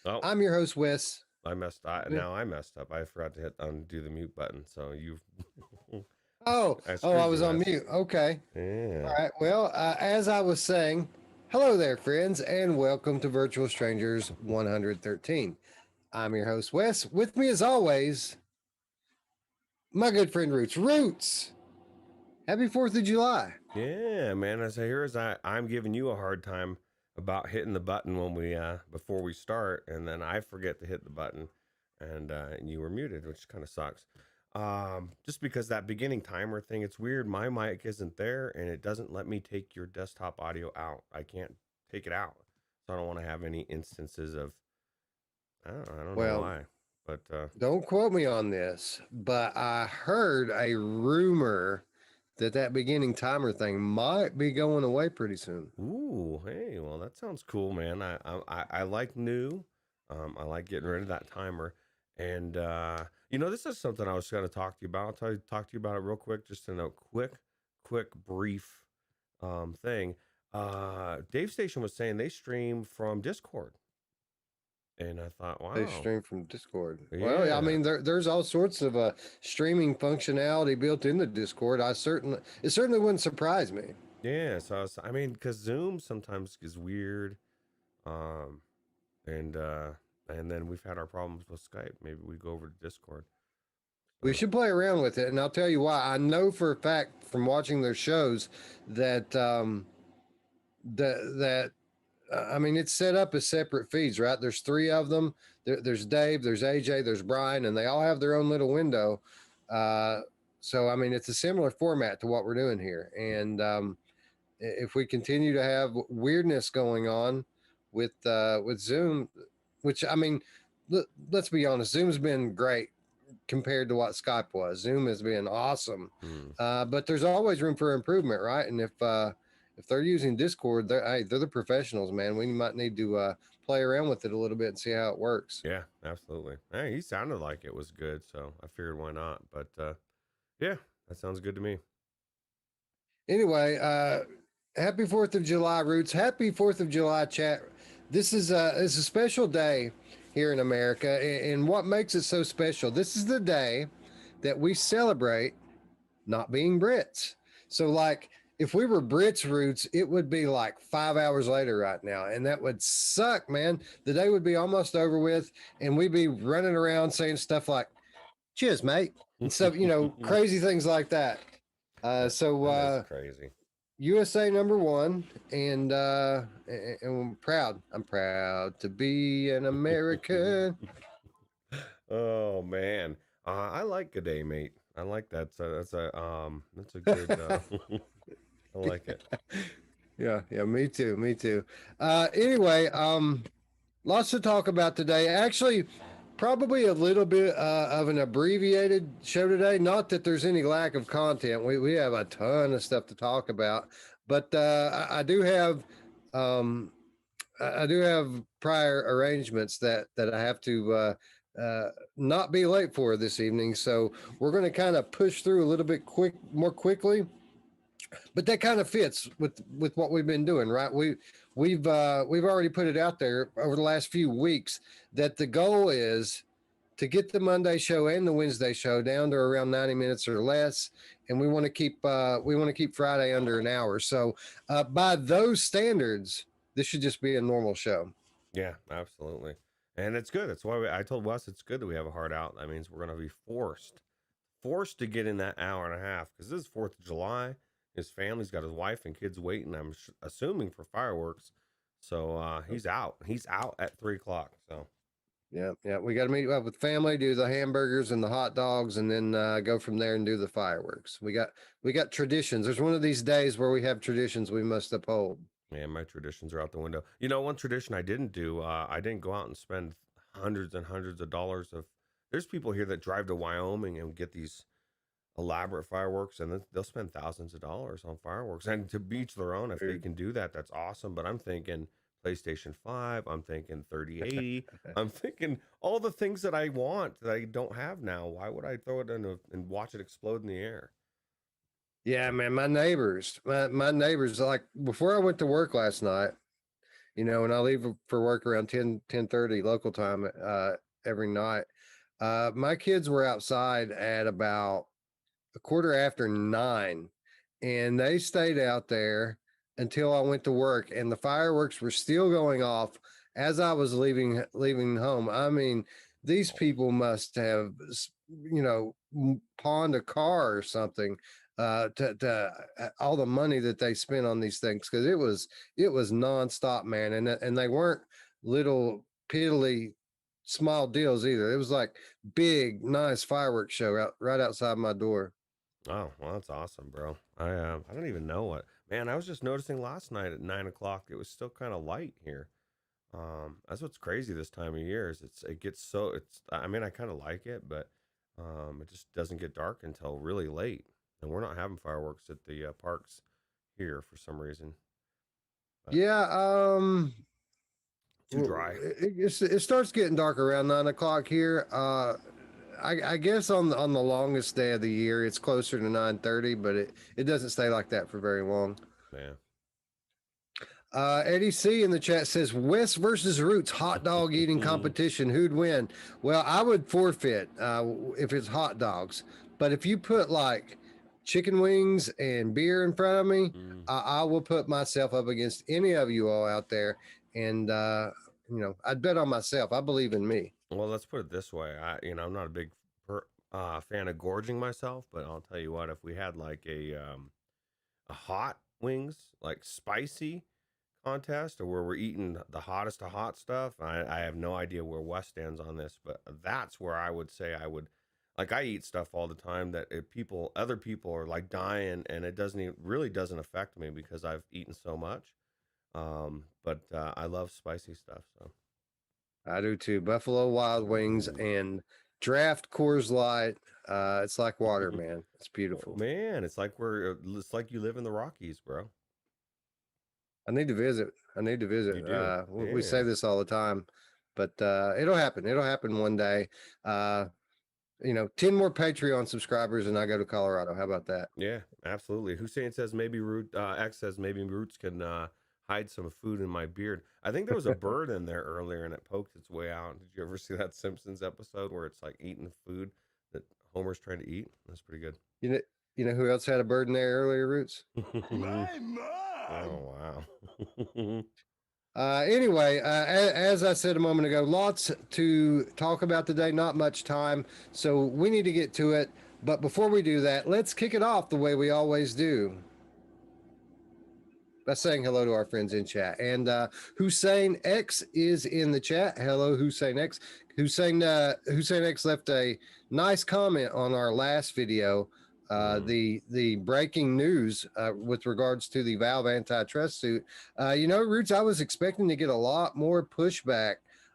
Oh, I'm your host, Wes. I messed up. I forgot to hit undo the mute button. So you, I I screwed was you, on Wes. mute. Okay. All Yeah. right. Well, as I was saying, hello there, friends, and welcome to Virtual Strangers 113. I'm your host, Wes. With me, as always, my good friend Roots. Roots, happy 4th of July. Yeah, man. I'm giving you a hard time about hitting the button when we before we start, and then I forget to hit the button, and you were muted, which kind of sucks. Just because that beginning timer thing, it's weird. My mic isn't there, and it doesn't let me take your desktop audio out. I can't take it out, so I don't want to have any instances of I don't know Well, why, but don't quote me on this, but I heard a rumor that beginning timer thing might be going away pretty soon. ooh, hey, well, that sounds cool, man. I like new. I like getting rid of that timer. And this is something I was going to talk to you about. Talk to you about it real quick, just in a quick, brief thing. Dave Station was saying they stream from Discord, and I thought, They wow, stream from Discord. Well, I yeah. mean, there's all sorts of streaming functionality built into Discord. It certainly wouldn't surprise me. Yeah, so I mean, because Zoom sometimes is weird, um, and uh, and then we've had our problems with Skype. Maybe we go over to Discord. We So should play around with it, and I'll tell you why. I know for a fact from watching their shows that that I mean, it's set up as separate feeds, right? There's three of them. There's Dave, there's AJ, there's Brian, and they all have their own little window. Uh, so, I mean, it's a similar format to what we're doing here. And if we continue to have weirdness going on with Zoom, which I mean, let's be honest, Zoom's been great compared to what Skype was. Zoom has been awesome, hmm. but there's always room for improvement, right? And if they're using Discord, they're the professionals, man. We might need to play around with it a little bit and see how it works. Yeah, absolutely. Hey, he sounded like it was good, so I figured why not. But yeah, that sounds good to me. Anyway, happy 4th of July, Roots. Happy 4th of July, chat. This is a special day here in America. And what makes it so special? This is the day that we celebrate not being Brits. So, like, if we were Brits, Roots, it would be like 5 hours later right now. And that would suck, man. The day would be almost over with. And we'd be running around saying stuff like, cheers, mate. And stuff, crazy things like that. Uh, that so, that is uh, crazy. USA number one, and I'm proud. I'm proud to be an American. Oh man, I like Good Day, mate. I like that. So that's a good. I like it. Yeah, me too, me too. Anyway, lots to talk about today. Actually, probably a little bit of an abbreviated show today. Not that there's any lack of content. We have a ton of stuff to talk about, but I do have um, I do have prior arrangements that I have to not be late for this evening. So we're going to kind of push through a little bit more quickly, but that kind of fits with what we've been doing, right? We've already put it out there over the last few weeks that the goal is to get the Monday show and the Wednesday show down to around 90 minutes or less, and we want to keep Friday under an hour. So by those standards, this should just be a normal show. Yeah, absolutely. And it's good. That's why I told Wes it's good that we have a hard out. That means we're going to be forced to get in that hour and a half because this is 4th of July. His family's got his wife and kids waiting. Assuming for fireworks. So He's out at 3 o'clock. So Yeah. We got to meet up with family, do the hamburgers and the hot dogs, and then go from there and do the fireworks. We got traditions. There's one of these days where we have traditions we must uphold. man, my traditions are out the window. One tradition I didn't do. I didn't go out and spend hundreds and hundreds of dollars. There's people here that drive to Wyoming and get these elaborate fireworks, and then they'll spend thousands of dollars on fireworks. And to each their own, if they Dude. can do that, that's awesome. But I'm thinking PlayStation 5, I'm thinking 3080, I'm thinking all the things that I want that I don't have now. Why would I throw it in and watch it explode in the air? Yeah, man, my neighbors, like before I went to work last night, and I leave for work around 10:30 local time every night. My kids were outside at about a quarter after 9, and they stayed out there until I went to work, and the fireworks were still going off as I was leaving home. I mean, these people must have, pawned a car or something to all the money that they spent on these things, because it was nonstop, man, and they weren't little piddly small deals either. It was like big, nice fireworks show right outside my door. Oh, well, that's awesome, bro. I don't even know what, man. I was just noticing last night at 9 o'clock, it was still kind of light here. That's what's crazy this time of year is it gets so I mean, I kind of like it, but it just doesn't get dark until really late, and we're not having fireworks at the parks here for some reason. But Yeah, too dry. it starts getting dark around 9 o'clock here. I guess on the longest day of the year, it's closer to 9:30, but it doesn't stay like that for very long. Man. Eddie C in the chat says Wes versus Roots hot dog eating competition. Who'd win? Well, I would forfeit if it's hot dogs, but if you put like chicken wings and beer in front of me, I will put myself up against any of you all out there, and I'd bet on myself. I believe in me. Well, let's put it this way. I'm not a big fan of gorging myself, but I'll tell you what, if we had like a hot wings, like spicy contest, or where we're eating the hottest of hot stuff, I have no idea where Wes stands on this, but that's where I would say I would, like, I eat stuff all the time that other people are like dying, and it really doesn't affect me because I've eaten so much. But I love spicy stuff, so. I do too. Buffalo Wild Wings and draft Coors Light. It's like water, man. It's beautiful. Man, it's like you live in the Rockies, bro. I need to visit. You do. We say Yeah. this all the time, but it'll happen. It'll happen one day. 10 more Patreon subscribers and I go to Colorado. How about that? Yeah, absolutely. Hussein says maybe X says maybe Roots can hide some food in my beard. I think there was a bird in there earlier and it poked its way out. Did you ever see that Simpsons episode where it's like eating the food that Homer's trying to eat? That's pretty good. You know who else had a bird in there earlier, Roots? My mom. Oh wow. Anyway, as I said a moment ago, lots to talk about today, not much time, so we need to get to it. But before we do that, let's kick it off the way we always do by saying hello to our friends in chat. And Hussein X is in the chat. Hello, Hussein X. Hussein X left a nice comment on our last video. The breaking news with regards to the Valve antitrust suit. Roots, I was expecting to get a lot more pushback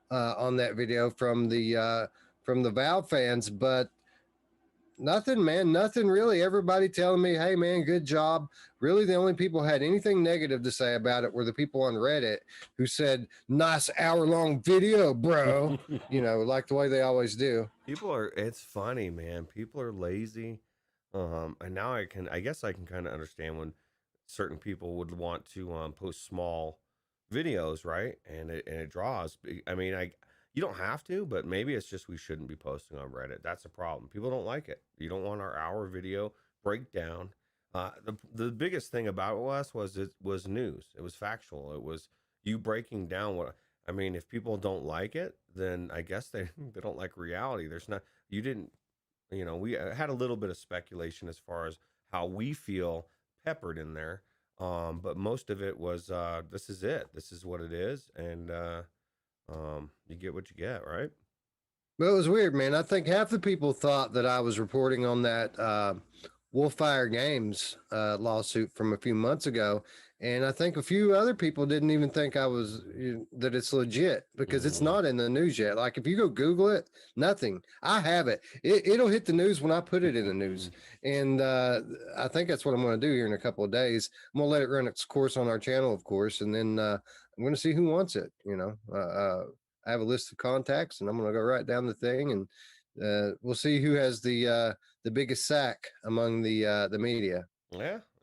on that video from the Valve fans, but nothing, man, nothing really. Everybody telling me, hey, man, good job. Really, the only people who had anything negative to say about it were the people on Reddit who said, nice hour-long video, bro. Like the way they always do. It's funny, man. People are lazy. And now I guess I can kind of understand when certain people would want to post small videos, right? And it draws. I mean, you don't have to, but maybe it's just we shouldn't be posting on Reddit. That's a problem. People don't like it. You don't want our hour video breakdown. The biggest thing about us was it was news. It was factual. It was you breaking down what I mean. If people don't like it, then I guess they don't like reality. You didn't. We had a little bit of speculation as far as how we feel peppered in there. But most of it was, this is it. This is what it is. And you get what you get, right? Well, it was weird, man. I think half the people thought that I was reporting on that Wolfire Games lawsuit from a few months ago. And I think a few other people didn't even think that it's legit because it's not in the news yet. Like if you go Google it, nothing. I have it. It'll hit the news when I put it in the news. And I think that's what I'm going to do here in a couple of days. I'm going to let it run its course on our channel, of course. And then I'm going to see who wants it. I have a list of contacts and I'm going to go write down the thing and we'll see who has the biggest sack among the media.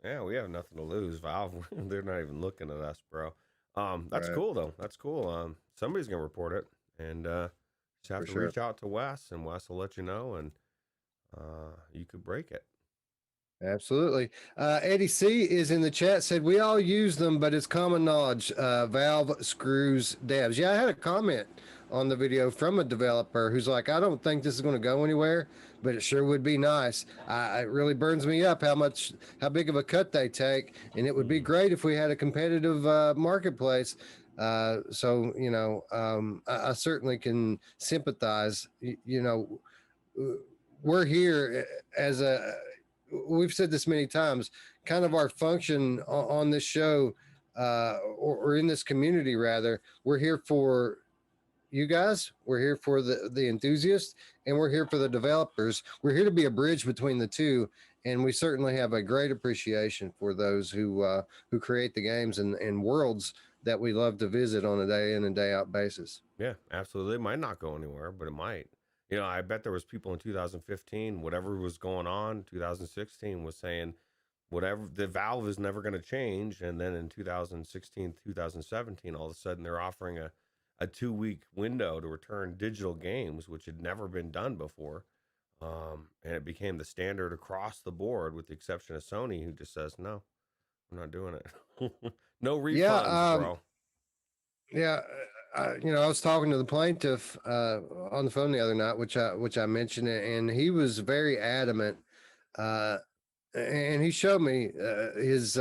Yeah, we have nothing to lose. Valve, they're not even looking at us, bro. That's Right. cool though. That's cool. Somebody's gonna report it, and just have For to sure. reach out to Wes, and Wes will let you know, and you could break it. Absolutely. Eddie C is in the chat, said we all use them, but it's common knowledge. Valve screws devs. Yeah, I had a comment on the video from a developer who's like, I don't think this is going to go anywhere, but it sure would be nice. It really burns me up how big of a cut they take, and it would be great if we had a competitive marketplace. I certainly can sympathize. We're here as a we've said this many times, kind of our function on this show, or in this community rather, we're here for you guys, we're here for the enthusiasts, and we're here for the developers. We're here to be a bridge between the two, and we certainly have a great appreciation for those who create the games and worlds that we love to visit on a day in and day out basis. Yeah, absolutely. It might not go anywhere, but it might. I bet there was people in 2015, whatever was going on, 2016 was saying whatever the Valve is never going to change, and then in 2016, 2017, all of a sudden they're offering a 2 week window to return digital games, which had never been done before. And it became the standard across the board, with the exception of Sony, who just says, no, I'm not doing it. No Yeah, refunds, bro. Yeah, I was talking to the plaintiff on the phone the other night, which I mentioned, and he was very adamant. Uh, and he showed me his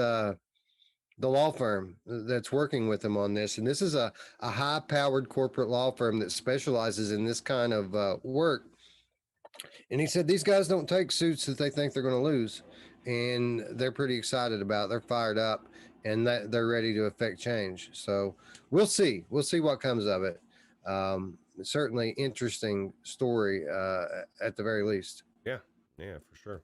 the law firm that's working with him on this, and this is a high powered corporate law firm that specializes in this kind of work. And he said these guys don't take suits that they think they're going to lose, and they're pretty excited about it. They're fired up, and that they're ready to affect change. So we'll see. We'll see what comes of it. Certainly interesting story at the very least. Yeah, yeah, for sure.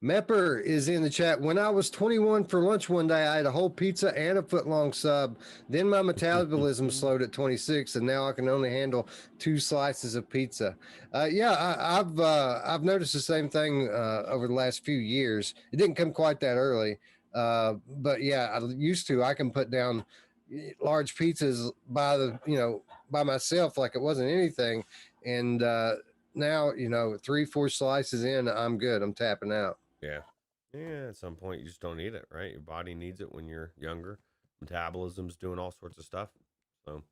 Mepper is in the chat. When I was 21 for lunch one day, I had a whole pizza and a foot long sub. Then my metabolism slowed at 26, and now I can only handle 2 slices of pizza. I've noticed the same thing over the last few years. It didn't come quite that early, but yeah, I used to. I can put down large pizzas by myself like it wasn't anything, and now 3-4 slices in, I'm good. I'm tapping out. Yeah. Yeah, at some point you just don't need it, right? Your body needs it when you're younger. Metabolism's doing all sorts of stuff. So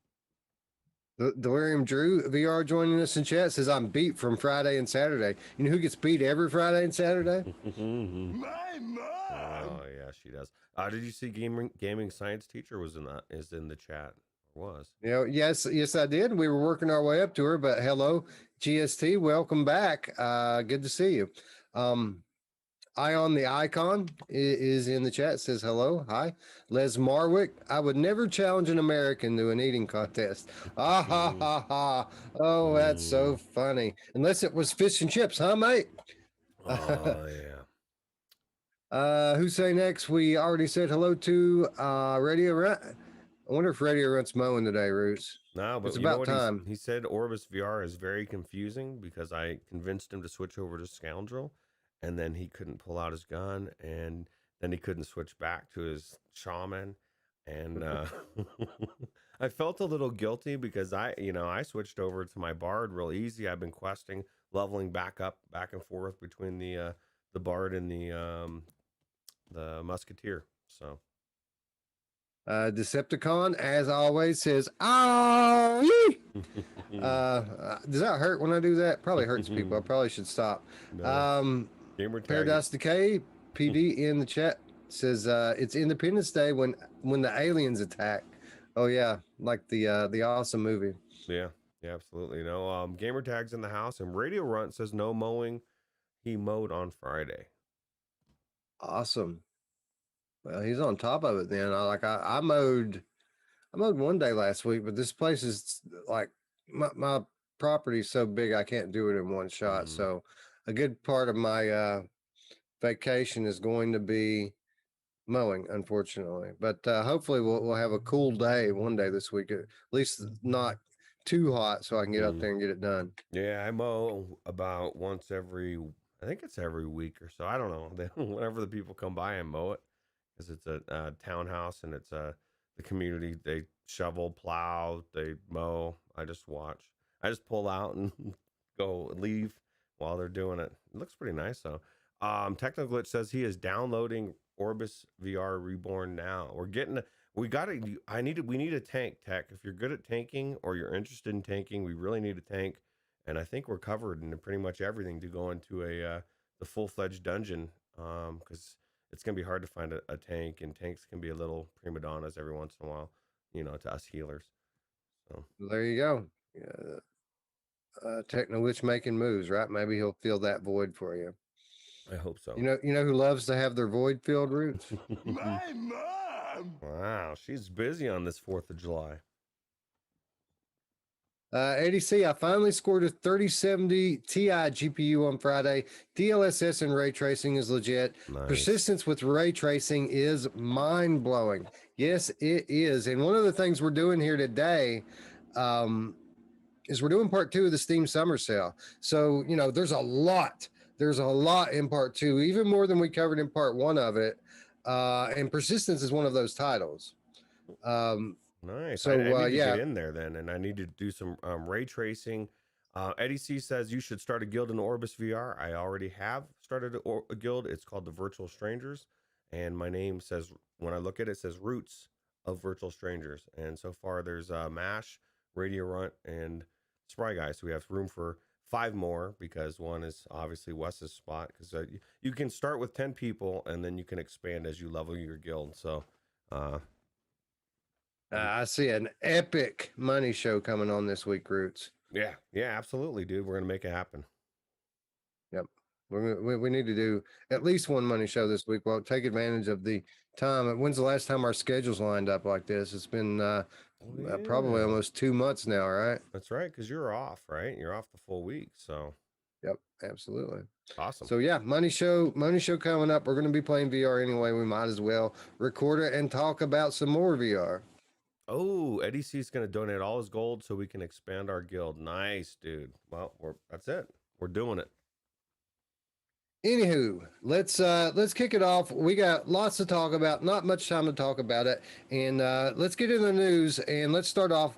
Delirium Drew VR joining us in chat says I'm beat from Friday and Saturday. You know who gets beat every Friday and Saturday? My mom. oh yeah, she does. Did you see gaming science teacher is in the chat? Or was. Yes, I did. We were working our way up to her, but hello, GST, welcome back. Good to see you. Ion the Icon is in the chat, says hello. Hi. Les Marwick, I would never challenge an American to an eating contest. Ah, ha, ha, ha. Oh, that's so funny. Unless it was fish and chips, huh, mate? Oh yeah. Who's saying next? We already said hello to Radio Runt. I wonder if Radio Runt's mowing today, Roots. No, but It's you know about what time. he said Orbis VR is very confusing because I convinced him to switch over to Scoundrel, and then he couldn't pull out his gun, and then he couldn't switch back to his shaman, and I felt a little guilty because I switched over to my bard real easy. I've been questing, leveling back and forth between the bard and the musketeer. So Decepticon, as always, says, "Oh, does that hurt when I do that? Probably hurts people. I probably should stop." no. Gamer tag. Paradise Decay, PD in the chat says, "It's Independence Day when the aliens attack." Oh yeah, like the awesome movie. Yeah, yeah, absolutely. No, gamer tags in the house, and Radio Runt says no mowing. He mowed on Friday. Awesome. Well, he's on top of it then. I mowed one day last week, but this place is like my property's so big I can't do it in one shot. So a good part of my vacation is going to be mowing, unfortunately. But hopefully we'll have a cool day one day this week, at least not too hot, so I can get up there and get it done. Yeah, I mow about once I think it's every week or so. I don't know. Whenever the people come by, I mow it because it's a townhouse and it's the community. They shovel, plow, they mow. I just watch. I just pull out and go leave while they're doing it. It looks pretty nice though. Technical Glitch says he is downloading Orbis VR Reborn now. We need a tank tech. If you're good at tanking or you're interested in tanking, we really need a tank. And I think we're covered in pretty much everything to go into the full-fledged dungeon. Because it's gonna be hard to find a tank, and tanks can be a little prima donnas every once in a while, to us healers. So There you go. Yeah. Technowitch making moves, right? Maybe he'll fill that void for you. I hope so. You know who loves to have their void filled, Roots? My mom. Wow, she's busy on this 4th of July. ADC, I finally scored a 3070 Ti GPU on Friday. DLSS and ray tracing is legit. Nice. Persistence with ray tracing is mind blowing. Yes, it is. And one of the things we're doing here today is we're doing part 2 of the Steam Summer Sale. So, there's a lot in part 2, even more than we covered in part 1 of it. And Persistence is one of those titles. Nice. So, I need to yeah. get in there then, and I need to do some ray tracing. Eddie C says you should start a guild in Orbis VR. I already have started a guild. It's called the Virtual Strangers, and my name says, when I look at it, it says Roots of Virtual Strangers. And so far, there's Mash, Radio Runt, and Spry Guy. So we have room for 5 more, because one is obviously Wes's spot. Because you can start with 10 people, and then you can expand as you level your guild. So. I see an epic money show coming on this week, Roots. Yeah, absolutely, dude. We're gonna make it happen. Yep. We need to do at least one money show this week. Well, take advantage of the time. When's the last time our schedules lined up like this? It's been probably almost 2 months now, right? That's right, because you're off, right? You're off the full week, so. Yep, absolutely. Awesome. So yeah, money show coming up. We're going to be playing VR anyway. We might as well record it and talk about some more VR. Oh, Eddie C is going to donate all his gold so we can expand our guild. Nice, dude. Well, that's it. We're doing it. Anywho, let's kick it off. We got lots to talk about, not much time to talk about it. And let's get into the news, and let's start off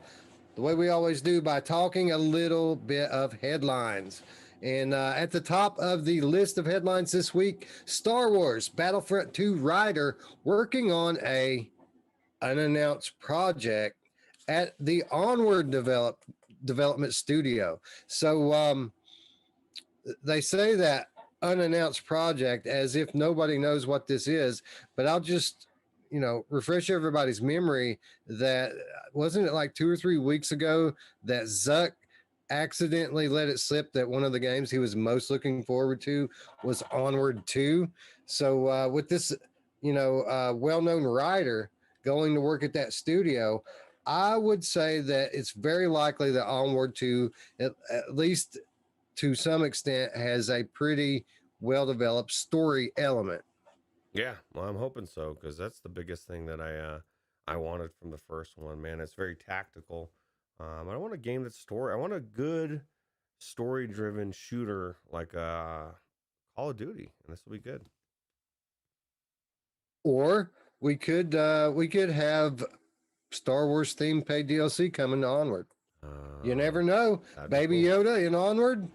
the way we always do by talking a little bit of headlines. And at the top of the list of headlines this week, Star Wars Battlefront 2 writer working on a unannounced project at the Onward development studio. So they say that unannounced project as if nobody knows what this is, but I'll just refresh everybody's memory that wasn't it like 2 or 3 weeks ago that Zuck accidentally let it slip that one of the games he was most looking forward to was Onward 2. So with this well-known writer going to work at that studio, I would say that it's very likely that Onward 2, at least to some extent, has a pretty well-developed story element. Yeah, well, I'm hoping so, because that's the biggest thing that I wanted from the first one, man. It's very tactical. I don't want a game that's story. I want a good story-driven shooter like Call of Duty, and this will be good. Or we could have Star Wars themed paid DLC coming to Onward. You never know. Baby cool. Yoda in Onward?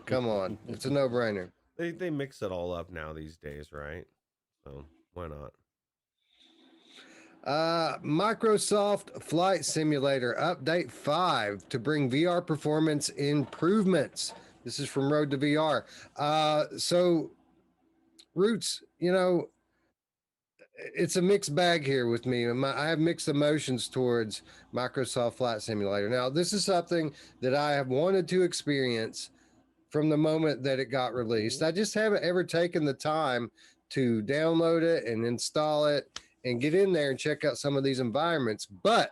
Come on. It's a no-brainer. They mix it all up now these days, right? So why not? Microsoft Flight Simulator Update 5 to bring VR performance improvements. This is from Road to VR. So, Roots, it's a mixed bag here with me. I have mixed emotions towards Microsoft Flight Simulator. Now, this is something that I have wanted to experience from the moment that it got released. I just haven't ever taken the time to download it and install it and get in there and check out some of these environments. But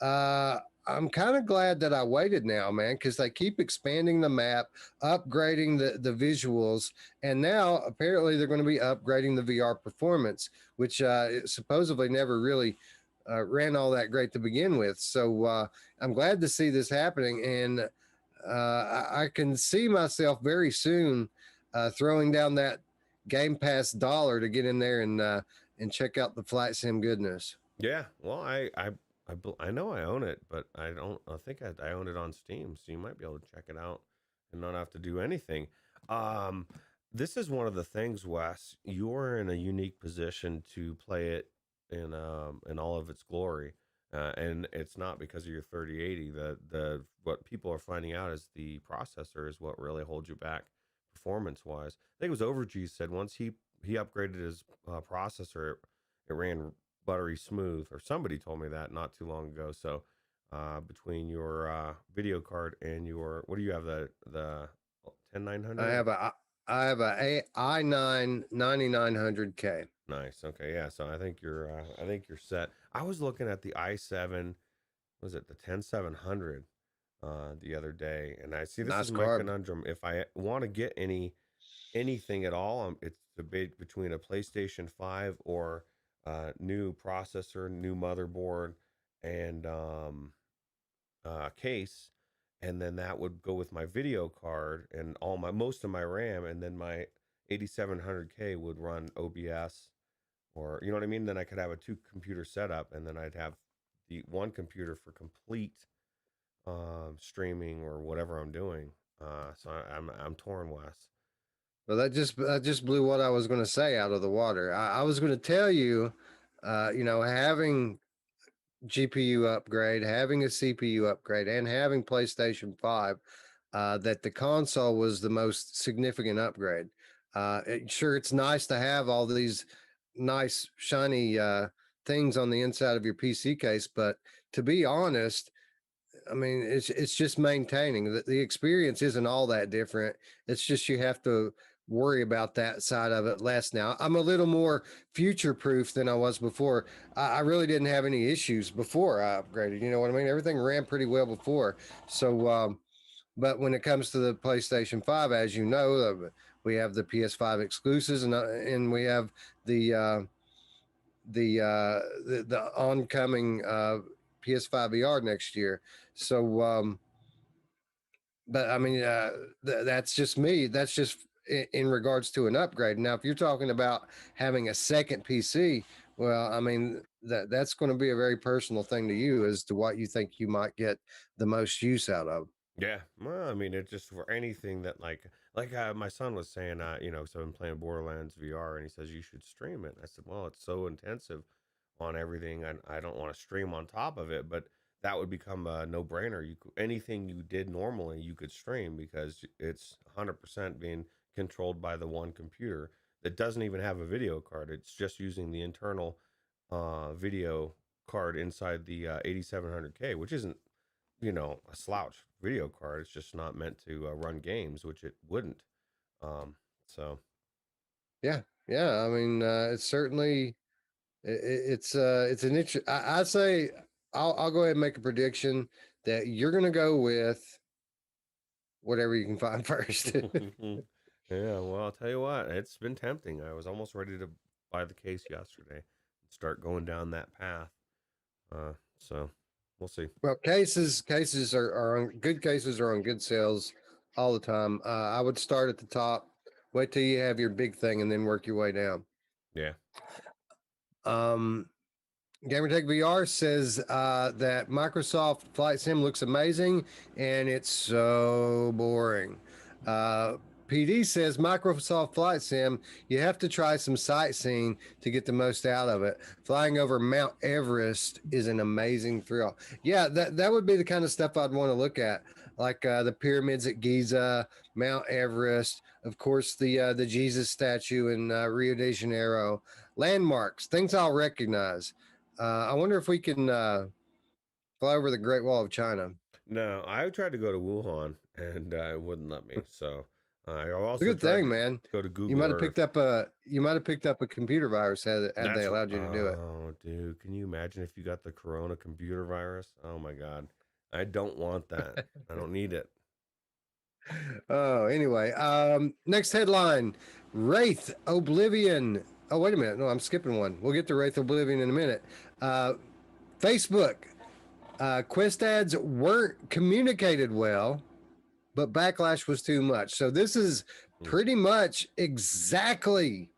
I'm kind of glad that I waited now, man, because they keep expanding the map, upgrading the visuals, and now apparently they're going to be upgrading the VR performance, which supposedly never really ran all that great to begin with. So I'm glad to see this happening, and I can see myself very soon throwing down that Game Pass dollar to get in there and check out the flight sim goodness. Yeah. Well, I know I own it, but I don't. I think I own it on Steam, so you might be able to check it out and not have to do anything. Um, this is one of the things, Wes. You're in a unique position to play it in all of its glory, and it's not because of your 3080. The what people are finding out is the processor is what really holds you back performance wise. I think it was Overg said once he upgraded his processor, it ran buttery smooth, or somebody told me that not too long ago. So between your video card and your, what do you have, the 10900? I have a i9 9900K. Nice. Okay, yeah, so I think you're set. I was looking at the i7, was it the 10700 the other day, and I see this Nice is my carb. conundrum. If I want to get anything at all, it's debate between a PlayStation 5 or new processor, new motherboard, and case, and then that would go with my video card and all my most of my RAM, and then my 8700K would run OBS, or you know what I mean. Then I could have a two computer setup, and then I'd have the one computer for complete streaming or whatever I'm doing. So I'm torn, Wes. Well, that just blew what I was going to say out of the water. I was going to tell you, having GPU upgrade, having a CPU upgrade, and having PlayStation 5, that the console was the most significant upgrade. Sure, it's nice to have all these nice, shiny things on the inside of your PC case, but to be honest, I mean, it's just maintaining the experience isn't all that different. It's just you have to worry about that side of it less now. I'm a little more future proof than I was before. I really didn't have any issues before I upgraded. You know what I mean? Everything ran pretty well before. So, but when it comes to the PlayStation 5, as you know, we have the PS5 exclusives, and we have the the oncoming PS5 VR next year. So, but I mean, that's just me. That's just in regards to an upgrade. Now, if you're talking about having a second PC, well, I mean, that's going to be a very personal thing to you as to what you think you might get the most use out of. Yeah, well, I mean, it's just for anything that my son was saying, so I'm playing Borderlands VR, and he says you should stream it. I said, well, it's so intensive on everything, and I don't want to stream on top of it, but that would become a no brainer. Anything you did normally, you could stream because it's 100% being controlled by the one computer that doesn't even have a video card. It's just using the internal video card inside the 8700K, which isn't a slouch video card. It's just not meant to run games, which it wouldn't. So Yeah. I mean, it's certainly it's an interest. I say I'll go ahead and make a prediction that you're going to go with whatever you can find first. yeah, well, I'll tell you what, it's been tempting. I was almost ready to buy the case yesterday and start going down that path. So we'll see. Well, cases are on good cases are on good sales all the time. I would start at the top, wait till you have your big thing, and then work your way down. Yeah. GamerTech VR says that Microsoft Flight Sim looks amazing and it's so boring. PD says Microsoft Flight Sim, you have to try some sightseeing to get the most out of it. Flying over Mount Everest is an amazing thrill. Yeah, that would be the kind of stuff I'd want to look at, like the pyramids at Giza, Mount Everest, of course the Jesus statue in Rio de Janeiro, landmarks, things I'll recognize. I wonder if we can fly over the Great Wall of China. No, I tried to go to Wuhan and it wouldn't let me. So I It's a also good tried thing, to man. go to Google You might have Earth. picked up a computer virus had they allowed you to do it. Oh, dude, can you imagine if you got the Corona computer virus? Oh my God, I don't want that. I don't need it. Oh, anyway, next headline: Wraith Oblivion. Oh, wait a minute. No, I'm skipping one. We'll get to Wraith Oblivion in a minute. Facebook Quest ads weren't communicated well, but backlash was too much. So this is pretty much exactly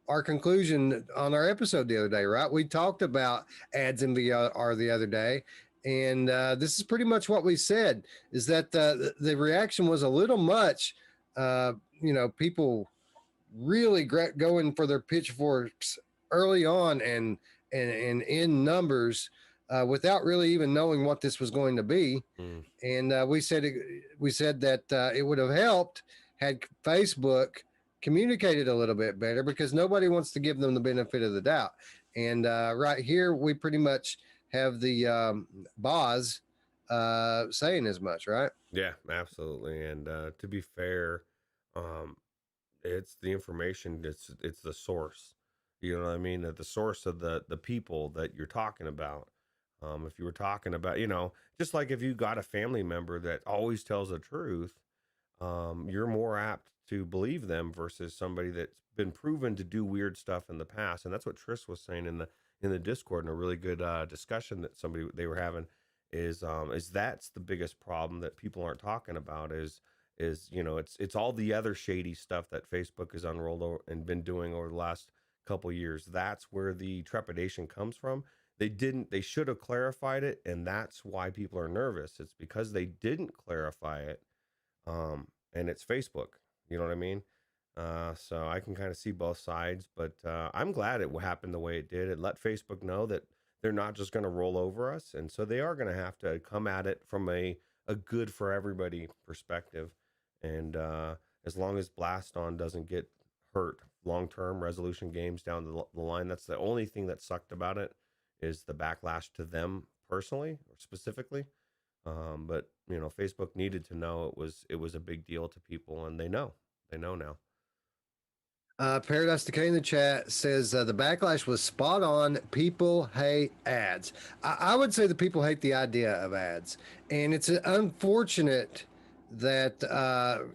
our conclusion on our episode the other day, right? We talked about ads in VR the other day, and this is pretty much what we said: is that the reaction was a little much. People really going for their pitchforks early on and in numbers without really even knowing what this was going to be. And we said that it would have helped had Facebook communicated a little bit better, because nobody wants to give them the benefit of the doubt. And right here, we pretty much have the Boz saying as much, right? Yeah, absolutely. And to be fair, um, it's the information. It's the source. You know what I mean? The source of the people that you're talking about. If you were talking about, just like if you got a family member that always tells the truth, you're more apt to believe them versus somebody that's been proven to do weird stuff in the past. And that's what Tris was saying in the Discord, in a really good discussion that they were having. Is that's the biggest problem that people aren't talking about is it's all the other shady stuff that Facebook has unrolled and been doing over the last couple years. That's where the trepidation comes from. They should have clarified it, and that's why people are nervous. It's because they didn't clarify it, and it's Facebook. You know what I mean? So I can kind of see both sides, but I'm glad it happened the way it did. It let Facebook know that they're not just going to roll over us, and so they are going to have to come at it from a good for everybody perspective. And as long as Blast On doesn't get hurt long term, Resolution Games down the line, that's the only thing that sucked about it, is the backlash to them personally or specifically. But Facebook needed to know it was a big deal to people, and they know now. Paradise Decay in the chat says the backlash was spot on. People hate ads. I would say the people hate the idea of ads, and it's unfortunate that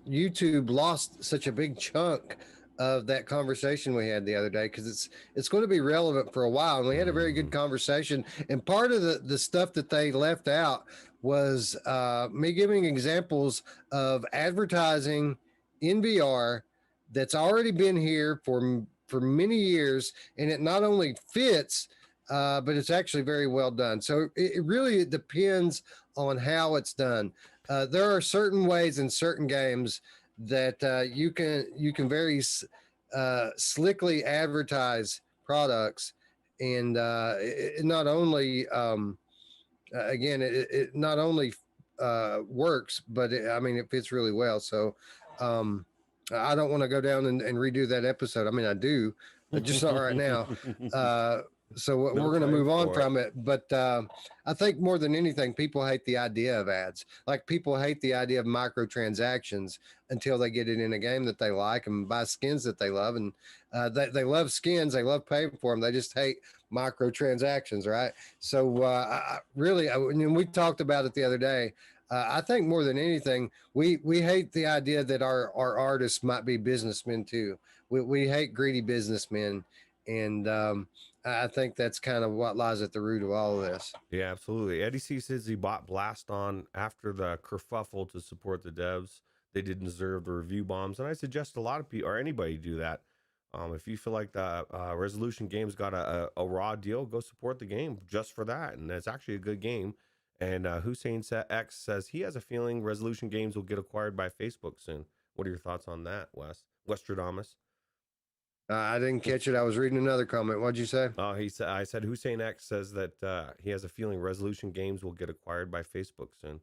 YouTube lost such a big chunk of that conversation we had the other day, because it's going to be relevant for a while, and we had a very good conversation. And part of the stuff that they left out was me giving examples of advertising in VR that's already been here for many years, and it not only fits, but it's actually very well done. So it really depends on how it's done. There are certain ways in certain games that you can very slickly advertise products, and it not only again it not only works, but it fits really well. So I don't want to go down and redo that episode. I mean, I do, but just not right now. So we're going to move on from it. But I think more than anything, people hate the idea of ads. Like, people hate the idea of microtransactions until they get it in a game that they like and buy skins that they love. And they love skins. They love paying for them. They just hate microtransactions, right? So when we talked about it the other day, I think more than anything, we hate the idea that our artists might be businessmen too. We hate greedy businessmen, and I think that's kind of what lies at the root of all of this. Yeah, absolutely. Eddie C says he bought Blast On after the kerfuffle to support the devs. They didn't deserve the review bombs, and I suggest a lot of people or anybody do that. If you feel like the Resolution Games got a raw deal, go support the game just for that, and it's actually a good game. And Hussein X says he has a feeling Resolution Games will get acquired by Facebook soon. What are your thoughts on that, Westradamus? I didn't catch it. I was reading another comment. What'd you say? Oh, I said Hussein X says that he has a feeling Resolution Games will get acquired by Facebook soon.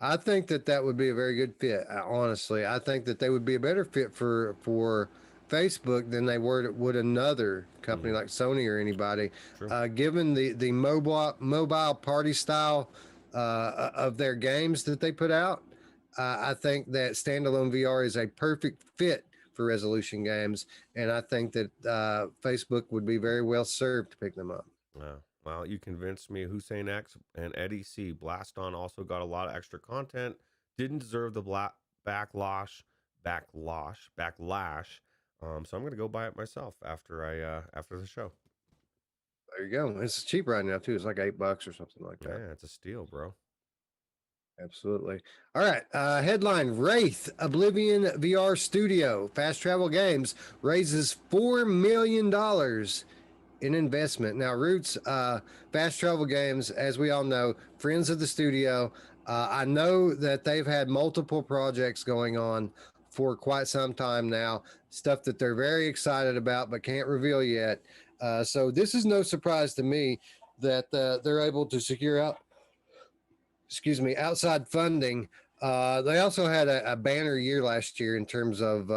I think that would be a very good fit. Honestly, I think that they would be a better fit for Facebook than they would another company like Sony or anybody. Given the mobile party style of their games that they put out, I think that standalone VR is a perfect fit for Resolution Games, and I think that Facebook would be very well served to pick them up. Well, you convinced me. Hussein X and Eddie C. Blast On also got a lot of extra content. Didn't deserve the backlash. So I'm gonna go buy it myself after the show. There you go. It's cheap right now too. It's like $8 or something like that. Yeah, it's a steal, bro. Absolutely. All right. Headline: Wraith Oblivion VR Studio Fast Travel Games raises $4 million in investment. Now, Roots, Fast Travel Games, as we all know, friends of the studio. I know that they've had multiple projects going on for quite some time now, stuff that they're very excited about but can't reveal yet. So this is no surprise to me that they're able to secure out, outside funding. They also had a banner year last year in terms of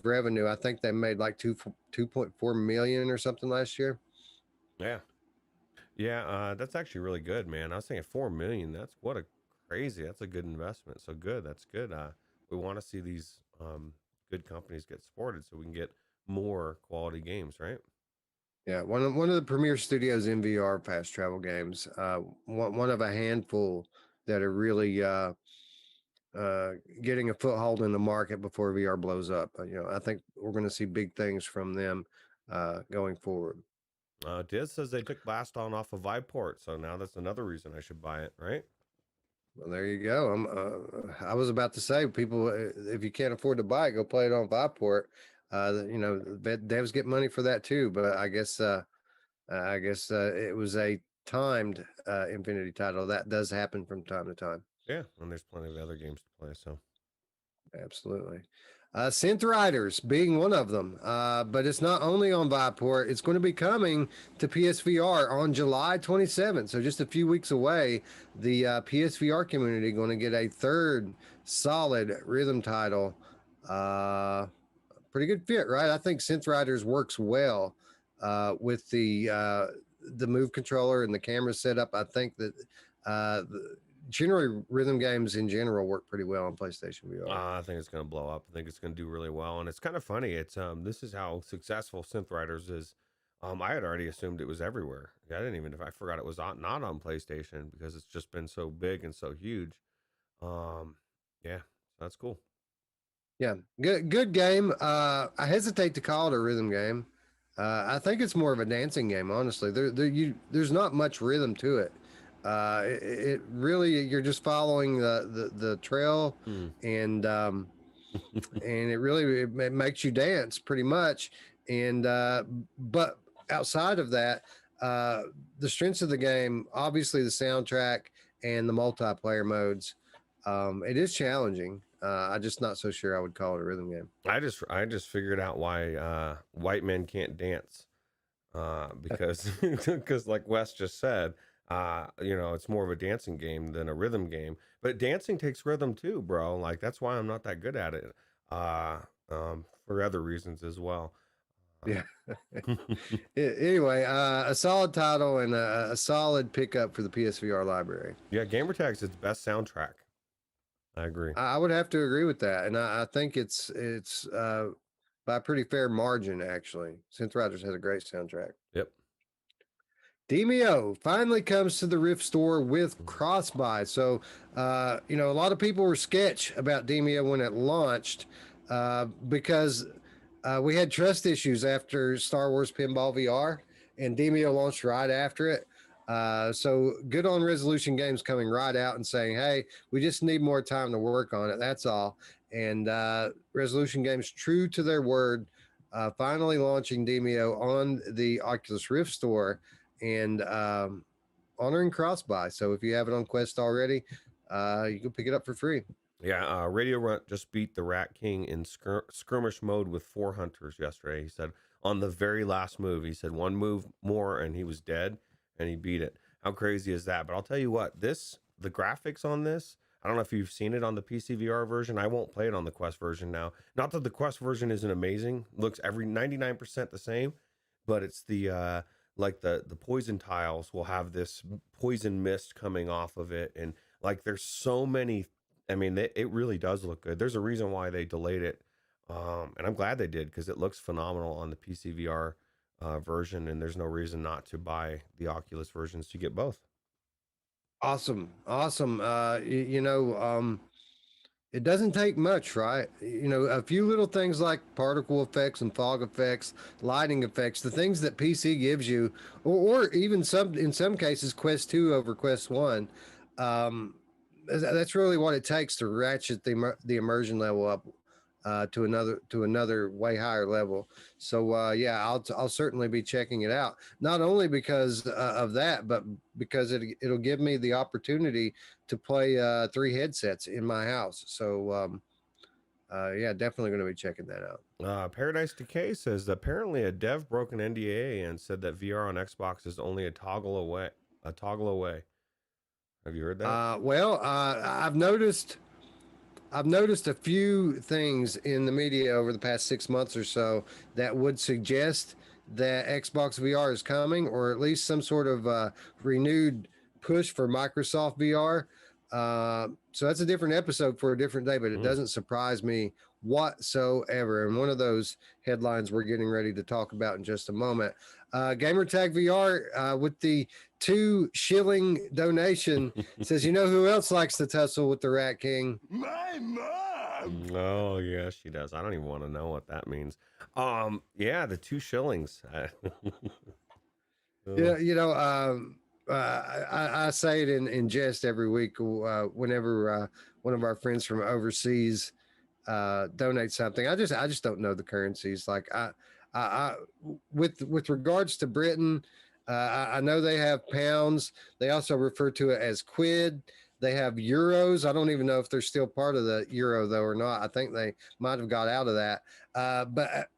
revenue. I think they made like 2.4 million or something last year. Yeah. Yeah, that's actually really good, man. I was thinking 4 million. That's what a crazy. That's a good investment. So good. That's good. We want to see these good companies get supported so we can get more quality games, right? Yeah, one of the premier studios in VR fast travel games. One of a handful that are really getting a foothold in the market before VR blows up. I think we're going to see big things from them going forward. Diz says they took Blast On off of Viveport, so now that's another reason I should buy it, right? Well, there you go. I was about to say, people, if you can't afford to buy it, go play it on Viveport. Devs get money for that too, but I guess it was a timed Infinity title. That does happen from time to time. Yeah, and there's plenty of other games to play, so. Absolutely. Synth Riders being one of them. But it's not only on Viveport, it's going to be coming to PSVR on July 27th. So just a few weeks away, the PSVR community going to get a third solid rhythm title. Pretty good fit, right? I think Synth Riders works well with the Move controller and the camera setup. I think that generally rhythm games in general work pretty well on PlayStation VR. I think it's going to blow up. I think it's going to do really well, and it's kind of funny. It's this is how successful Synth Riders is. I had already assumed it was everywhere. I didn't even. I forgot it was not on PlayStation because it's just been so big and so huge. Yeah, that's cool. Yeah, good game. I hesitate to call it a rhythm game. I think it's more of a dancing game, honestly. There's not much rhythm to it. It really, you're just following the trail, and and it makes you dance pretty much. And but outside of that, the strengths of the game, obviously the soundtrack and the multiplayer modes. It is challenging. I'm just not so sure I would call it a rhythm game. I just figured out why white men can't dance. Because because like Wes just said, it's more of a dancing game than a rhythm game. But dancing takes rhythm too, bro. Like that's why I'm not that good at it. For other reasons as well. Yeah. Anyway, a solid title and a solid pickup for the PSVR library. Yeah, Gamertag's its best soundtrack. I agree. I would have to agree with that, and I think it's by a pretty fair margin actually. Synth Riders has a great soundtrack. Yep. Demio finally comes to the Rift store with cross-buy. So, a lot of people were sketch about Demio when it launched because we had trust issues after Star Wars Pinball VR, and Demio launched right after it. So good on Resolution Games coming right out and saying, hey, we just need more time to work on it. That's all. And Resolution Games, true to their word, finally launching Demio on the Oculus Rift store and honoring cross-buy. So if you have it on Quest already, you can pick it up for free. Yeah, Radio Runt just beat the Rat King in skirmish mode with 4 hunters yesterday. He said on the very last move, he said one move more and he was dead and he beat it. How crazy is that? But I'll tell you what, the graphics on this, I don't know if you've seen it on the PC VR version. I won't play it on the Quest version now. Not that the Quest version isn't amazing. Looks every 99% the same, but it's the like the poison tiles will have this poison mist coming off of it, and like there's so many. I mean, it really does look good. There's a reason why they delayed it, and I'm glad they did because it looks phenomenal on the PC VR version, and there's no reason not to buy the Oculus versions to get both. Awesome. It doesn't take much, right? A few little things like particle effects and fog effects, lighting effects, the things that PC gives you, or even in some cases Quest 2 over Quest 1. that's really what it takes to ratchet the immersion level up to another way higher level. So yeah, I'll certainly be checking it out. Not only because of that, but because it'll give me the opportunity to play 3 headsets in my house. So yeah, definitely going to be checking that out. Paradise Decay says apparently a dev broke an NDA and said that VR on Xbox is only a toggle away. A toggle away. Have you heard that? Well, I've noticed a few things in the media over the past 6 months or so that would suggest that Xbox VR is coming, or at least some sort of renewed push for Microsoft VR. So that's a different episode for a different day, but it doesn't surprise me whatsoever. And one of those headlines we're getting ready to talk about in just a moment. Gamertag VR with the 2 shilling donation says, you know who else likes to tussle with the Rat King? My mom. Oh yeah, she does. I don't even want to know what that means. Yeah, the 2 shillings. Yeah, you know, I say it in jest every week whenever one of our friends from overseas donate something. I just don't know the currencies. Like I with regards to Britain, I know they have pounds. They also refer to it as quid. They have euros. I don't even know if they're still part of the euro though or not. I think they might have got out of that. But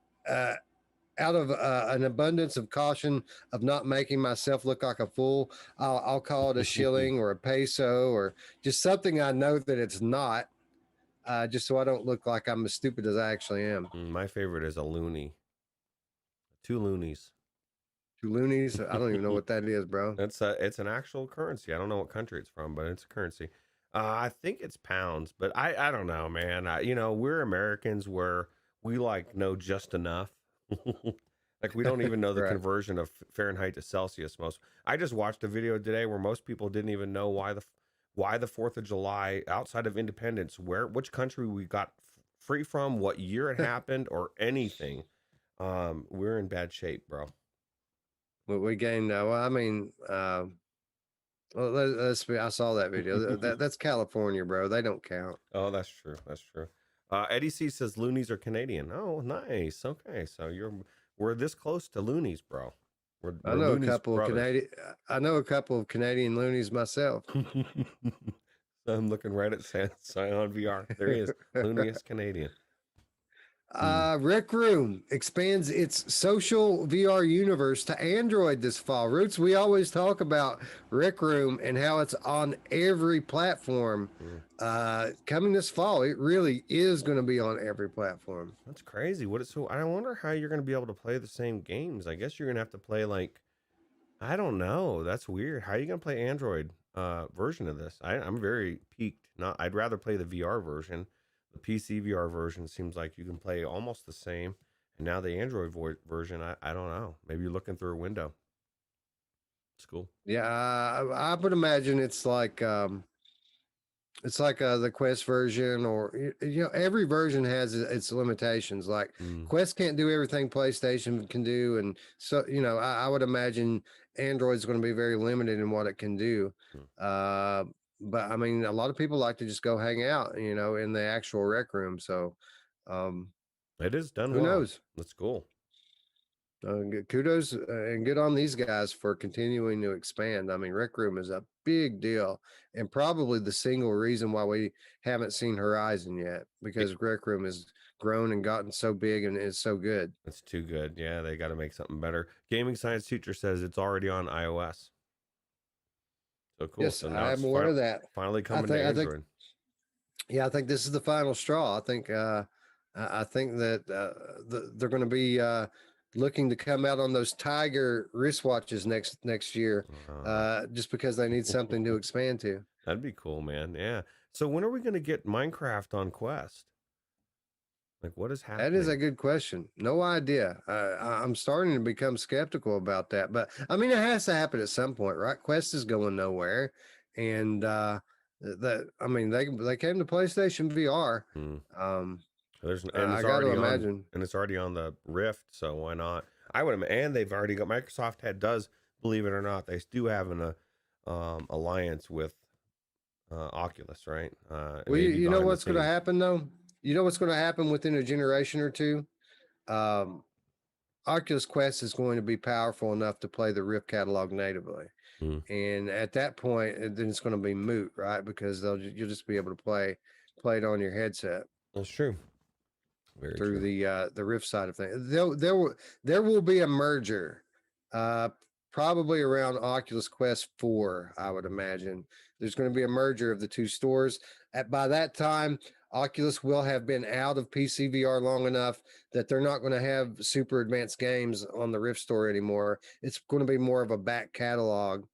out of an abundance of caution of not making myself look like a fool, I'll call it a shilling or a peso or just something I know that it's not. Just so I don't look like I'm as stupid as I actually am. My favorite is a loony. 2 loonies. 2 loonies? I don't even know what that is, bro. It's an actual currency. I don't know what country it's from, but it's a currency. I think it's pounds, but I don't know, man. We're Americans where we like know just enough. Like we don't even know the Right. conversion of Fahrenheit to Celsius. I just watched a video today where most people didn't even know why the 4th of July outside of independence, which country we got free from, what year it happened, or anything. We're in bad shape, bro. But we gained. Well, I mean, well, let's be. I saw that video. That's California, bro. They don't count. Oh, that's true. That's true. Eddie C says loonies are Canadian. Oh, nice. Okay, so we're this close to loonies, bro. I know loonies a couple brothers. of Canadian. I know a couple of Canadian loonies myself. I'm looking right at Scion VR. There he is. Looney is Canadian. Rec Room expands its social VR universe to Android this fall. Roots, we always talk about Rec Room and how it's on every platform. Coming this fall, it really is going to be on every platform. That's crazy. I wonder how you're going to be able to play the same games. I guess you're going to have to play I don't know. That's weird. How are you going to play Android version of this? I'm very piqued. I'd rather play the VR version. The PC VR version seems like you can play almost the same. And now the Android version, I don't know. Maybe you're looking through a window. It's cool. Yeah, I would imagine it's like the Quest version, or every version has its limitations. Like Quest can't do everything PlayStation can do, and so I would imagine Android's going to be very limited in what it can do. But I mean, a lot of people like to just go hang out, in the actual Rec Room. So it is done who well. knows? That's cool. Kudos and good on these guys for continuing to expand. I mean, Rec Room is a big deal and probably the single reason why we haven't seen Horizon yet, because Rec Room has grown and gotten so big and is so good. It's too good. Yeah, they got to make something better. Gaming Science Teacher says it's already on iOS. So cool. Yes, So now I'm aware of that. Finally coming to Android. I think this is the final straw. I think that they're going to be looking to come out on those Tiger wristwatches next year, just because they need something to expand to. That'd be cool, man. Yeah. So when are we going to get Minecraft on Quest? Like, what is happening? That is a good question. No idea. I'm starting to become skeptical about that, but I mean, it has to happen at some point, right? Quest is going nowhere, and they came to PlayStation VR. I got to imagine, and it's already on the Rift, so why not? I would, and they've already got Microsoft does, believe it or not, they do have an alliance with Oculus, right? Well, you know behind the what's going to scenes. happen though. You know what's going to happen within a generation or two. Um, Oculus Quest is going to be powerful enough to play the Rift catalog natively. Mm, And at that point, then it's going to be moot, right? Because you'll just be able to play it on your headset that's true. Very through true. the Rift side of things. There will be a merger, uh, probably around Oculus Quest 4, I would imagine. There's going to be a merger of the two stores. By that time, Oculus will have been out of PC VR long enough that they're not going to have super advanced games on the Rift store anymore. It's going to be more of a back catalog.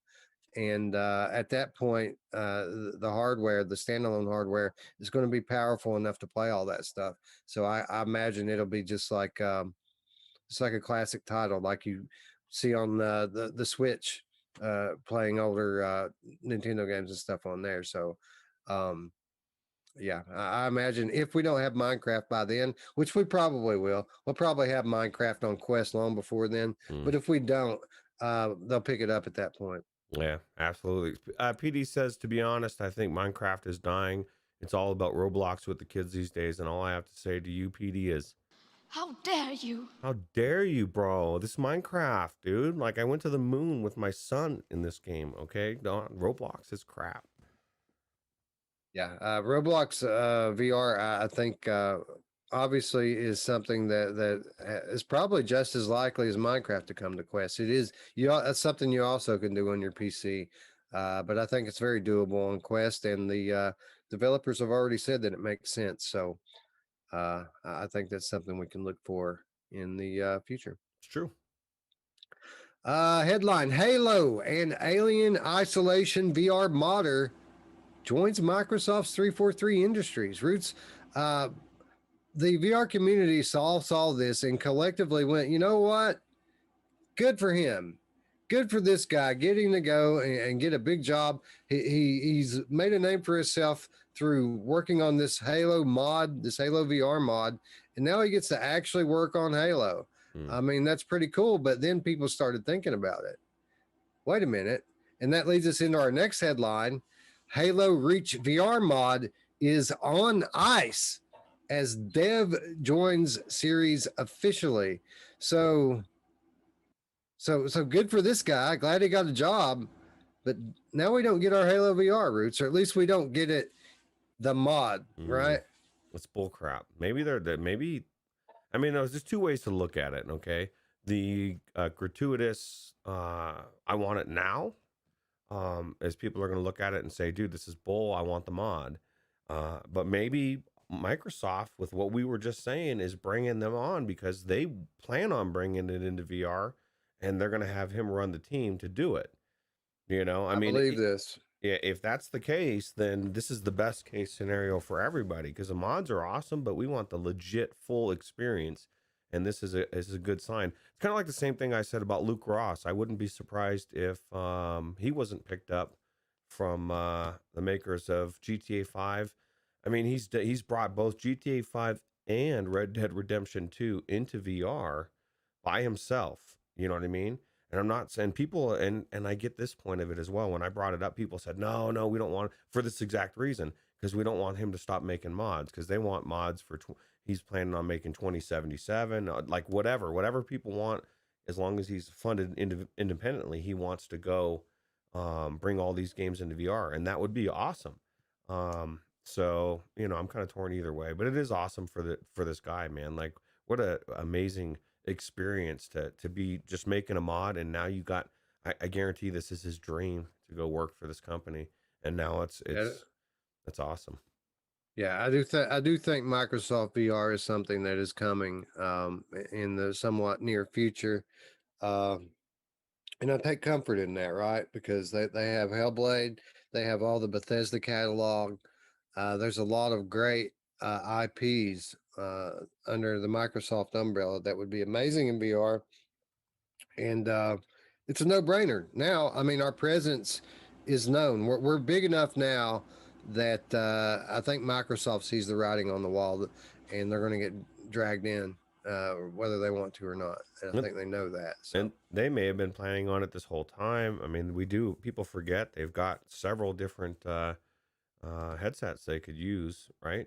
And at that point, the hardware, the standalone hardware, is going to be powerful enough to play all that stuff. So I imagine it'll be just like it's like a classic title, like you see on the Switch, playing older Nintendo games and stuff on there. So, um, yeah, I imagine if we don't have Minecraft by then, which we probably will, we'll probably have Minecraft on Quest long before then. Mm. But if we don't, they'll pick it up at that point. Yeah, absolutely. PD says, to be honest, I think Minecraft is dying. It's all about Roblox with the kids these days. And all I have to say to you, PD, is How dare you? how dare you, bro? This Minecraft, dude. Like, I went to the moon with my son in this game, okay? No, Roblox is crap. Yeah, Roblox VR, I think, obviously is something that is probably just as likely as Minecraft to come to Quest. It is that's something you also can do on your PC, but I think it's very doable on Quest, and the developers have already said that it makes sense. So I think that's something we can look for in the future. It's true. Headline: Halo and Alien Isolation VR modder joins Microsoft's 343 Industries. Roots, the VR community saw this and collectively went, you know what? Good for him. Good for this guy getting to go and get a big job. He's made a name for himself through working on this Halo mod, this Halo VR mod, and now he gets to actually work on Halo. I mean, that's pretty cool. But then people started thinking about it. Wait a minute. And that leads us into our next headline. Halo Reach VR mod is on ice as dev joins series officially. So good for this guy. Glad he got a job. But now we don't get our Halo VR Roots, or at least we don't get it the mod, right? It's bull crap. Maybe maybe. I mean, there's just two ways to look at it. Okay, the gratuitous. I want it now. As people are going to look at it and say, dude, this is bull. I want the mod. But maybe Microsoft, with what we were just saying, is bringing them on because they plan on bringing it into VR, and they're going to have him run the team to do it. You know, I mean, believe this. Yeah, if that's the case, then this is the best case scenario for everybody because the mods are awesome, but we want the legit full experience. And this is a good sign. It's kind of like the same thing I said about Luke Ross. I wouldn't be surprised if he wasn't picked up from the makers of GTA 5. I mean, he's brought both GTA 5 and Red Dead Redemption 2 into VR by himself. You know what I mean? And I'm not saying people, and I get this point of it as well. When I brought it up, people said, no, we don't want, for this exact reason, because we don't want him to stop making mods, because they want mods for, he's planning on making 2077, like whatever people want, as long as he's funded independently, he wants to go bring all these games into VR, and that would be awesome. So, you know, I'm kind of torn either way, but it is awesome for this guy, man. Like, what a amazing experience to be just making a mod, and now you got, I guarantee this is his dream to go work for this company, and now it's that's awesome. Yeah, I do think Microsoft VR is something that is coming in the somewhat near future, and I take comfort in that, right? Because they have Hellblade, they have all the Bethesda catalog. There's a lot of great IPs under the Microsoft umbrella that would be amazing in VR, and it's a no-brainer. Now, I mean, our presence is known. We're big enough now that I think Microsoft sees the writing on the wall, and they're going to get dragged in, whether they want to or not. And I think they know that. So. And they may have been planning on it this whole time. I mean, people forget they've got several different headsets they could use, right?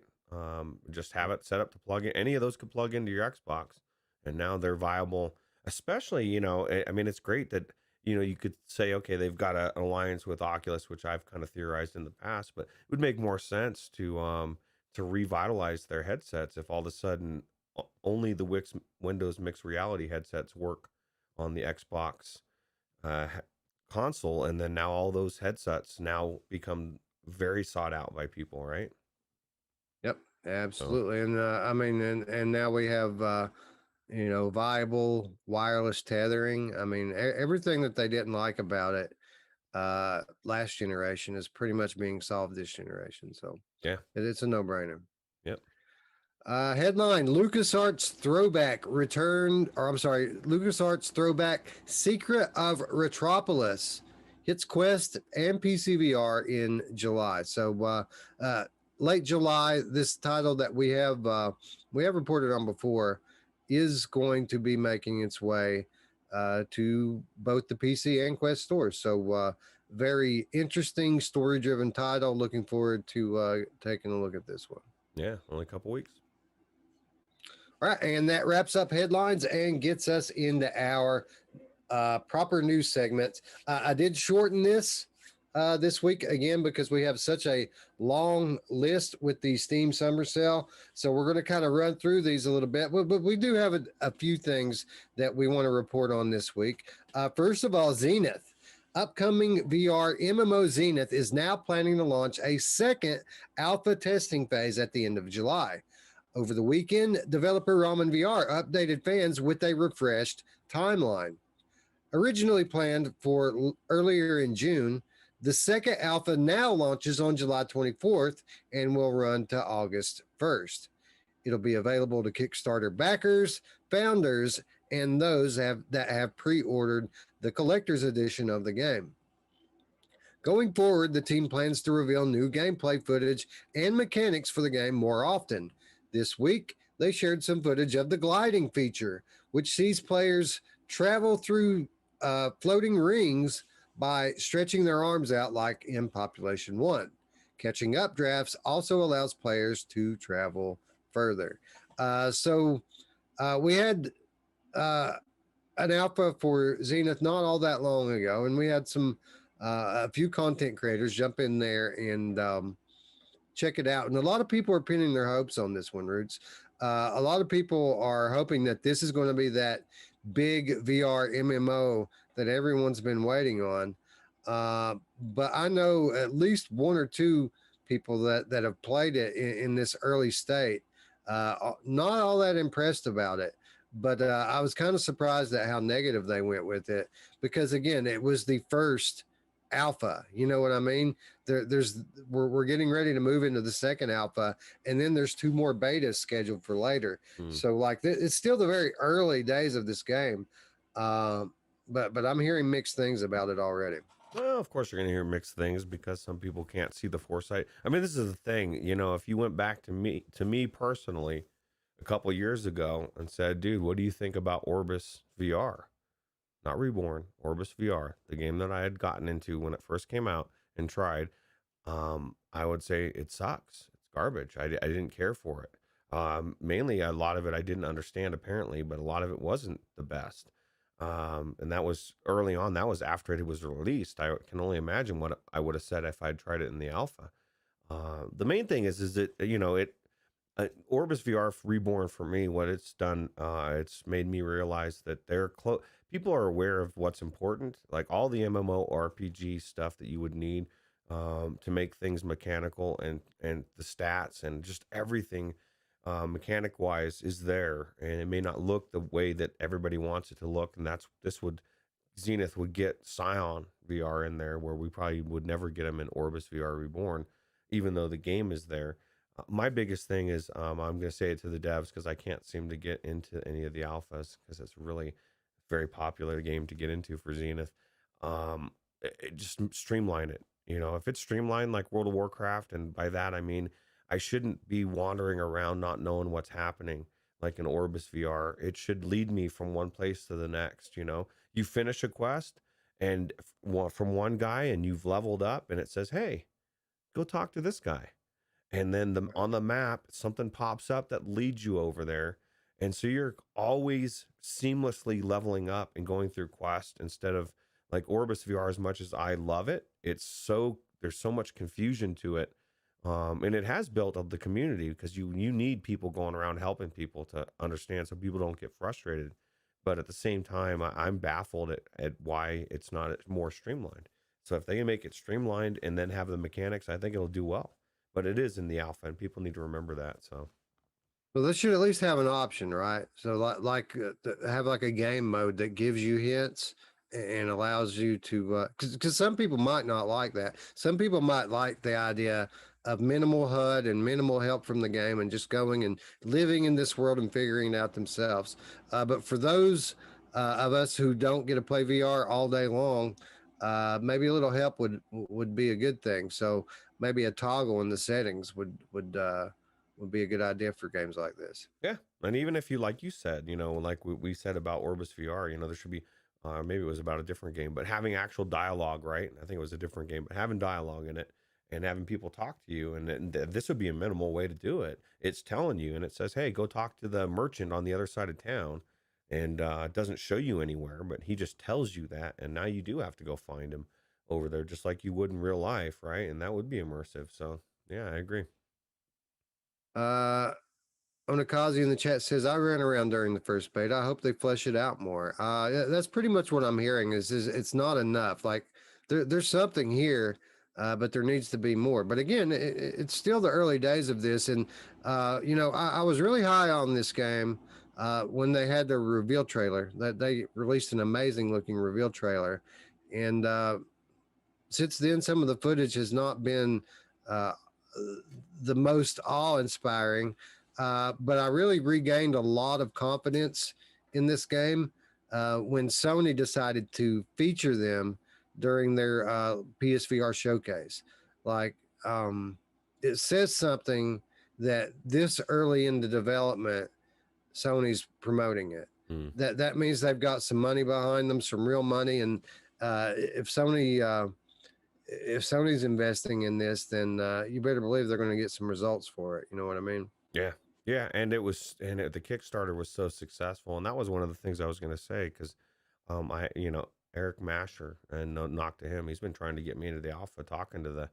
Just have it set up to plug in. Any of those could plug into your Xbox, and now they're viable. Especially, I mean, it's great that you could say, okay, they've got an alliance with Oculus, which I've kind of theorized in the past, but it would make more sense to revitalize their headsets if all of a sudden only the Windows mixed reality headsets work on the Xbox uh, he- console, and then now all those headsets now become very sought out by people, right? Yep, So absolutely. And I mean, and now we have viable wireless tethering. I mean, everything that they didn't like about it last generation is pretty much being solved this generation. So yeah, it's a no-brainer. yep. Headline: LucasArts throwback returned, or I'm sorry, LucasArts throwback Secret of Retropolis hits Quest and PCVR in July. So late July, this title that we have reported on before is going to be making its way to both the PC and Quest stores. So very interesting story-driven title. Looking forward to taking a look at this one. Yeah, only a couple weeks. All right, and that wraps up headlines and gets us into our proper news segments. I did shorten this week again because we have such a long list with the Steam Summer Sale. So we're going to kind of run through these a little bit, but we do have a few things that we want to report on this week. First of all, Zenith. Upcoming VR MMO Zenith is now planning to launch a second alpha testing phase at the end of July. Over the weekend, developer Ramen VR updated fans with a refreshed timeline. Originally planned for earlier in June, the second alpha now launches on July 24th and will run to August 1st. It'll be available to Kickstarter backers, founders, and those that have pre-ordered the collector's edition of the game. Going forward, the team plans to reveal new gameplay footage and mechanics for the game more often. This week, they shared some footage of the gliding feature, which sees players travel through floating rings by stretching their arms out like in Population 1. Catching up drafts also allows players to travel further. So we had an alpha for Zenith not all that long ago, and we had a few content creators jump in there and check it out. And a lot of people are pinning their hopes on this one, Roots. A lot of people are hoping that this is going to be that big VR MMO that everyone's been waiting on. But I know at least one or two people that have played it in this early state. Not all that impressed about it, but I was kind of surprised at how negative they went with it because, again, it was the first alpha. You know what I mean? We're getting ready to move into the second alpha, and then there's two more betas scheduled for later. So like it's still the very early days of this game, but I'm hearing mixed things about it already. Well, of course you're going to hear mixed things because some people can't see the foresight. I mean, this is the thing, if you went back to me personally a couple years ago and said, dude, what do you think about Orbis VR? Not Reborn, Orbis VR, the game that I had gotten into when it first came out and tried, I would say it sucks. It's garbage. I didn't care for it. Mainly a lot of it I didn't understand apparently, but a lot of it wasn't the best. And that was early on. That was after it was released. I can only imagine what I would have said if I'd tried it in the alpha. The main thing is that, Orbis VR Reborn for me, what it's done, it's made me realize that people are aware of what's important, like all the MMO RPG stuff that you would need to make things mechanical and the stats and just everything mechanic wise is there, and it may not look the way that everybody wants it to look, and Zenith would get Scion VR in there where we probably would never get them in Orbis VR Reborn, even though the game is there. My biggest thing is I'm going to say it to the devs because I can't seem to get into any of the alphas because it's really very popular game to get into for Zenith. Just streamline it. If it's streamlined like World of Warcraft, and by that I mean I shouldn't be wandering around not knowing what's happening like in Orbis VR. It should lead me from one place to the next. You finish a quest and from one guy and you've leveled up and it says, hey, go talk to this guy. And then on the map, something pops up that leads you over there. And so you're always seamlessly leveling up and going through quests instead of like Orbis VR. As much as I love it, there's so much confusion to it. And it has built up the community because you need people going around helping people to understand so people don't get frustrated. But at the same time, I'm baffled at why it's not more streamlined. So if they can make it streamlined and then have the mechanics, I think it'll do well. But it is in the alpha, and people need to remember that. So, Well, they should at least have an option, right? So, have like a game mode that gives you hints and allows you to, because some people might not like that. Some people might like the idea of minimal HUD and minimal help from the game and just going and living in this world and figuring it out themselves. But for those of us who don't get to play VR all day long, maybe a little help would be a good thing. So maybe a toggle in the settings would be a good idea for games like this. yeah. And even if you, like you said, like we said about Orbis VR, there should be, maybe it was about a different game, but having actual dialogue, right? I think it was a different game, but having dialogue in it and having people talk to you. And this would be a minimal way to do it. It's telling you, and it says, hey, go talk to the merchant on the other side of town. And it doesn't show you anywhere, but he just tells you that. And now you do have to go find him over there, just like you would in real life, right? And that would be immersive. So, yeah, I agree. Onakazi in the chat says, I ran around during the first beta. I hope they flesh it out more. That's pretty much what I'm hearing is it's not enough. Like there's something here, but there needs to be more. But again, it's still the early days of this. And, I was really high on this game when they had their reveal trailer. That they released an amazing looking reveal trailer. And since then, some of the footage has not been the most awe-inspiring. But I really regained a lot of confidence in this game when Sony decided to feature them during their PSVR showcase. Like, it says something that this early into development, Sony's promoting it. That means they've got some money behind them, some real money. And if Sony's investing in this, then you better believe they're going to get some results for it. You know what I mean? Yeah. Yeah. And the Kickstarter was so successful. And that was one of the things I was going to say, because Eric Masher, and knock to him, he's been trying to get me into the alpha, talking to the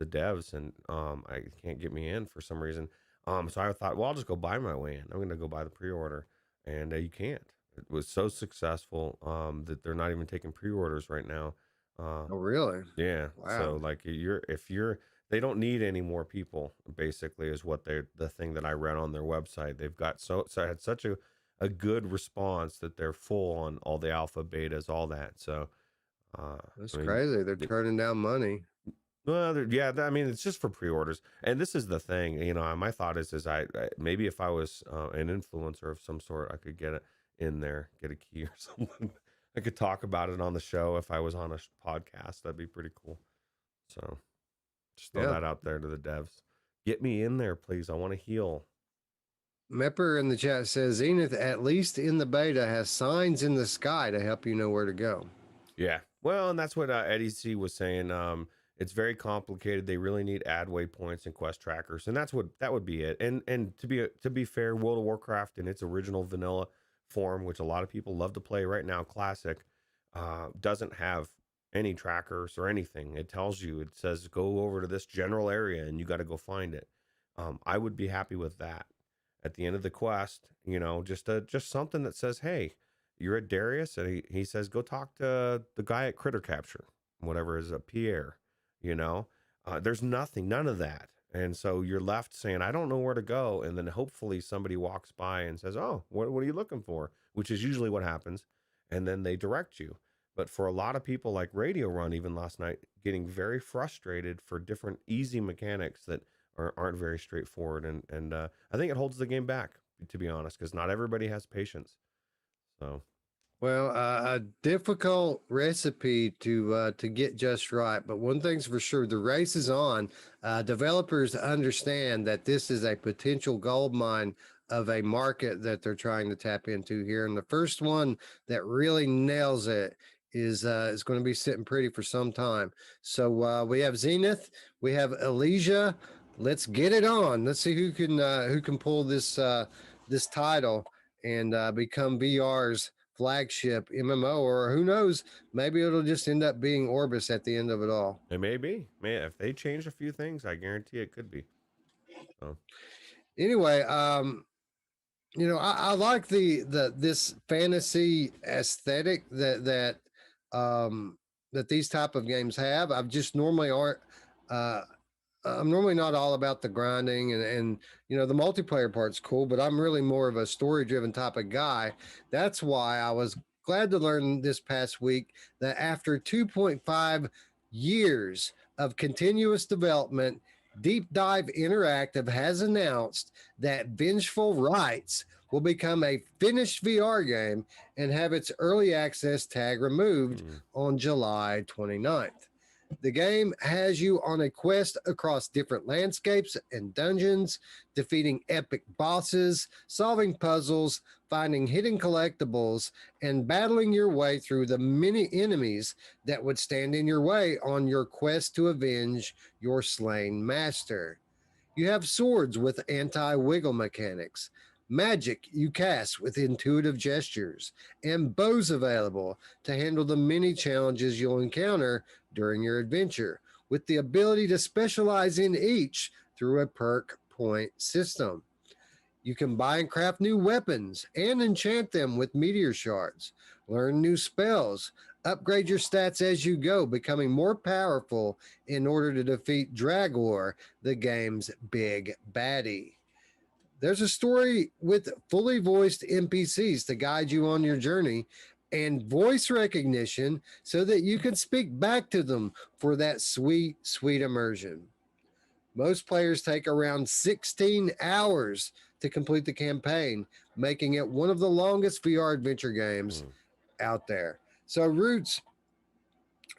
devs, and I can't get me in for some reason. So I thought, well, I'll just go buy my way in. I'm going to go buy the pre-order, and you can't. It was so successful that they're not even taking pre-orders right now. Oh, really? Yeah. Wow. So like they don't need any more people, basically, is what the thing that I read on their website. They've got so had such a good response that they're full on all the alpha betas, all that. So that's crazy. They're turning down money. Well, yeah, I mean, it's just for pre-orders. And this is the thing, my thought is I maybe if I was an influencer of some sort, I could get it in there, get a key or something. I could talk about it on the show if I was on a podcast. That'd be pretty cool. So just throw that out there to the devs. Get me in there, please. I want to heal. Mepper in the chat says, Zenith, at least in the beta, has signs in the sky to help you know where to go. Yeah. Well, and that's what Eddie C was saying. It's very complicated. They really need ad waypoints and quest trackers, and that would be it. And to be fair, World of Warcraft in its original vanilla form, which a lot of people love to play right now, classic, doesn't have any trackers or anything. It tells you, it says go over to this general area and you got to go find it. I would be happy with that at the end of the quest. Just something that says, hey, you're at Darius, and he says go talk to the guy at Critter Capture, whatever is a Pierre. There's none of that. And so you're left saying, I don't know where to go. And then hopefully somebody walks by and says, oh, what are you looking for? Which is usually what happens. And then they direct you. But for a lot of people, like Radio Run, even last night, getting very frustrated for different easy mechanics that aren't very straightforward. And I think it holds the game back, to be honest, because not everybody has patience. So. Well, a difficult recipe to get just right. But one thing's for sure, the race is on. Developers understand that this is a potential gold mine of a market that they're trying to tap into here. And the first one that really nails it is going to be sitting pretty for some time. So we have Zenith, we have Elysia. Let's get it on. Let's see who can pull this title and become VR's flagship MMO, or who knows, maybe it'll just end up being Orbis at the end of it all. It may be. Man, if they change a few things, I guarantee it could be. So. Anyway, I like this fantasy aesthetic that these type of games have. I've just normally aren't. I'm normally not all about the grinding and the multiplayer part's cool, but I'm really more of a story driven type of guy. That's why I was glad to learn this past week that after 2.5 years of continuous development, Deep Dive Interactive has announced that Vengeful Rites will become a finished VR game and have its early access tag removed on July 29th. The game has you on a quest across different landscapes and dungeons, defeating epic bosses, solving puzzles, finding hidden collectibles, and battling your way through the many enemies that would stand in your way on your quest to avenge your slain master. You have swords with anti-wiggle mechanics, magic you cast with intuitive gestures, and bows available to handle the many challenges you'll encounter during your adventure, with the ability to specialize in each through a perk point system. You can buy and craft new weapons and enchant them with meteor shards, learn new spells, upgrade your stats as you go, becoming more powerful in order to defeat Dragor, the game's big baddie. There's a story with fully voiced NPCs to guide you on your journey and voice recognition so that you can speak back to them for that sweet, sweet immersion. Most players take around 16 hours to complete the campaign, making it one of the longest VR adventure games out there. So, Roots,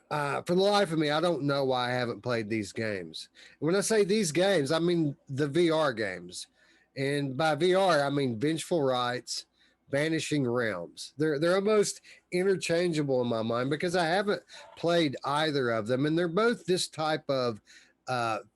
for the life of me, I don't know why I haven't played these games. When I say these games, I mean the VR games. And by VR, I mean Vengeful Rites, Vanishing Realms. They're almost interchangeable in my mind because I haven't played either of them, and they're both this type of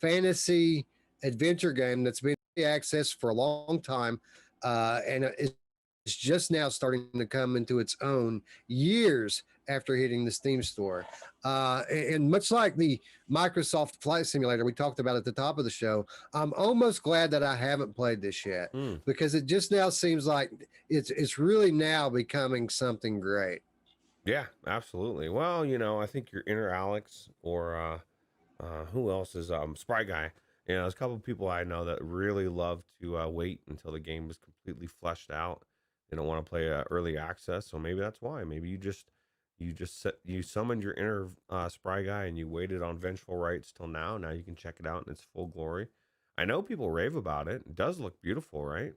fantasy adventure game that's been accessed for a long time, and it's just now starting to come into its own years after hitting the Steam store. And much like the Microsoft Flight Simulator we talked about at the top of the show, I'm almost glad that I haven't played this yet because it just now seems like it's really now becoming something great. Yeah, absolutely. Well, I think your inner Alex or who else is Spry Guy. There's a couple of people I know that really love to wait until the game is completely fleshed out. They don't want to play early access, so maybe that's why. Maybe you summoned your inner Spry Guy and you waited on Vengeful Rites till now. Now you can check it out in its full glory. I know people rave about it. It does look beautiful, right?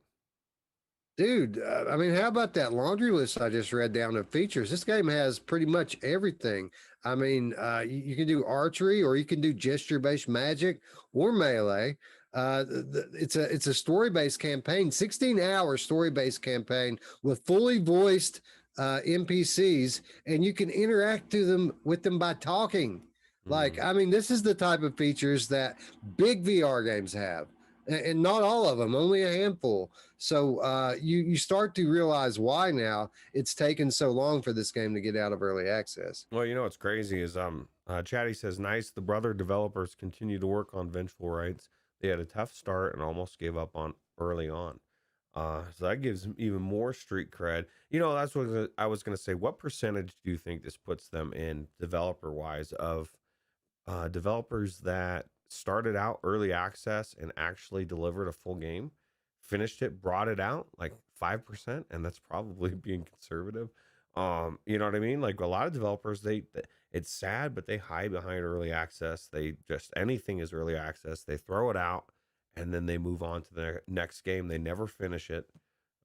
Dude, I mean, how about that laundry list I just read down of features? This game has pretty much everything. I mean, you can do archery, or you can do gesture-based magic, or melee. It's a story-based campaign, 16-hour story-based campaign with fully voiced NPCs, and you can interact with them by talking. Like, I mean, this is the type of features that big VR games have, and not all of them, only a handful. So you start to realize why now it's taken so long for this game to get out of early access. Well, what's crazy is Chatty says, nice. The brother developers continue to work on Vengeful Rites. They had a tough start and almost gave up on early on. So that gives them even more street cred. That's what I was going to say. What percentage do you think this puts them in developer wise of developers that started out early access and actually delivered a full game, finished it, brought it out, like 5%, and that's probably being conservative. You know what I mean? Like a lot of developers, it's sad, but they hide behind early access. They just, anything is early access. They throw it out and then they move on to their next game. They never finish it.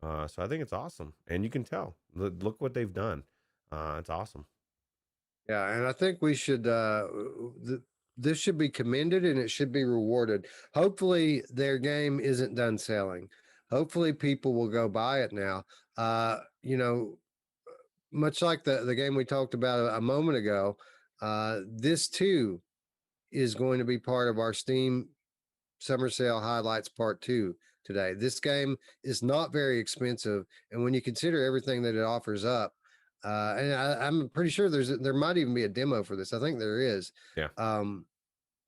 So I think it's awesome, and you can tell. Look what they've done. It's awesome. Yeah, and I think we should. This should be commended and it should be rewarded. Hopefully, their game isn't done selling. Hopefully, people will go buy it now. much like the game we talked about a moment ago, this too is going to be part of our Steam Summer Sale Highlights Part 2 today. This game is not very expensive, and when you consider everything that it offers up, and I'm pretty sure there might even be a demo for this. I think there is. Yeah.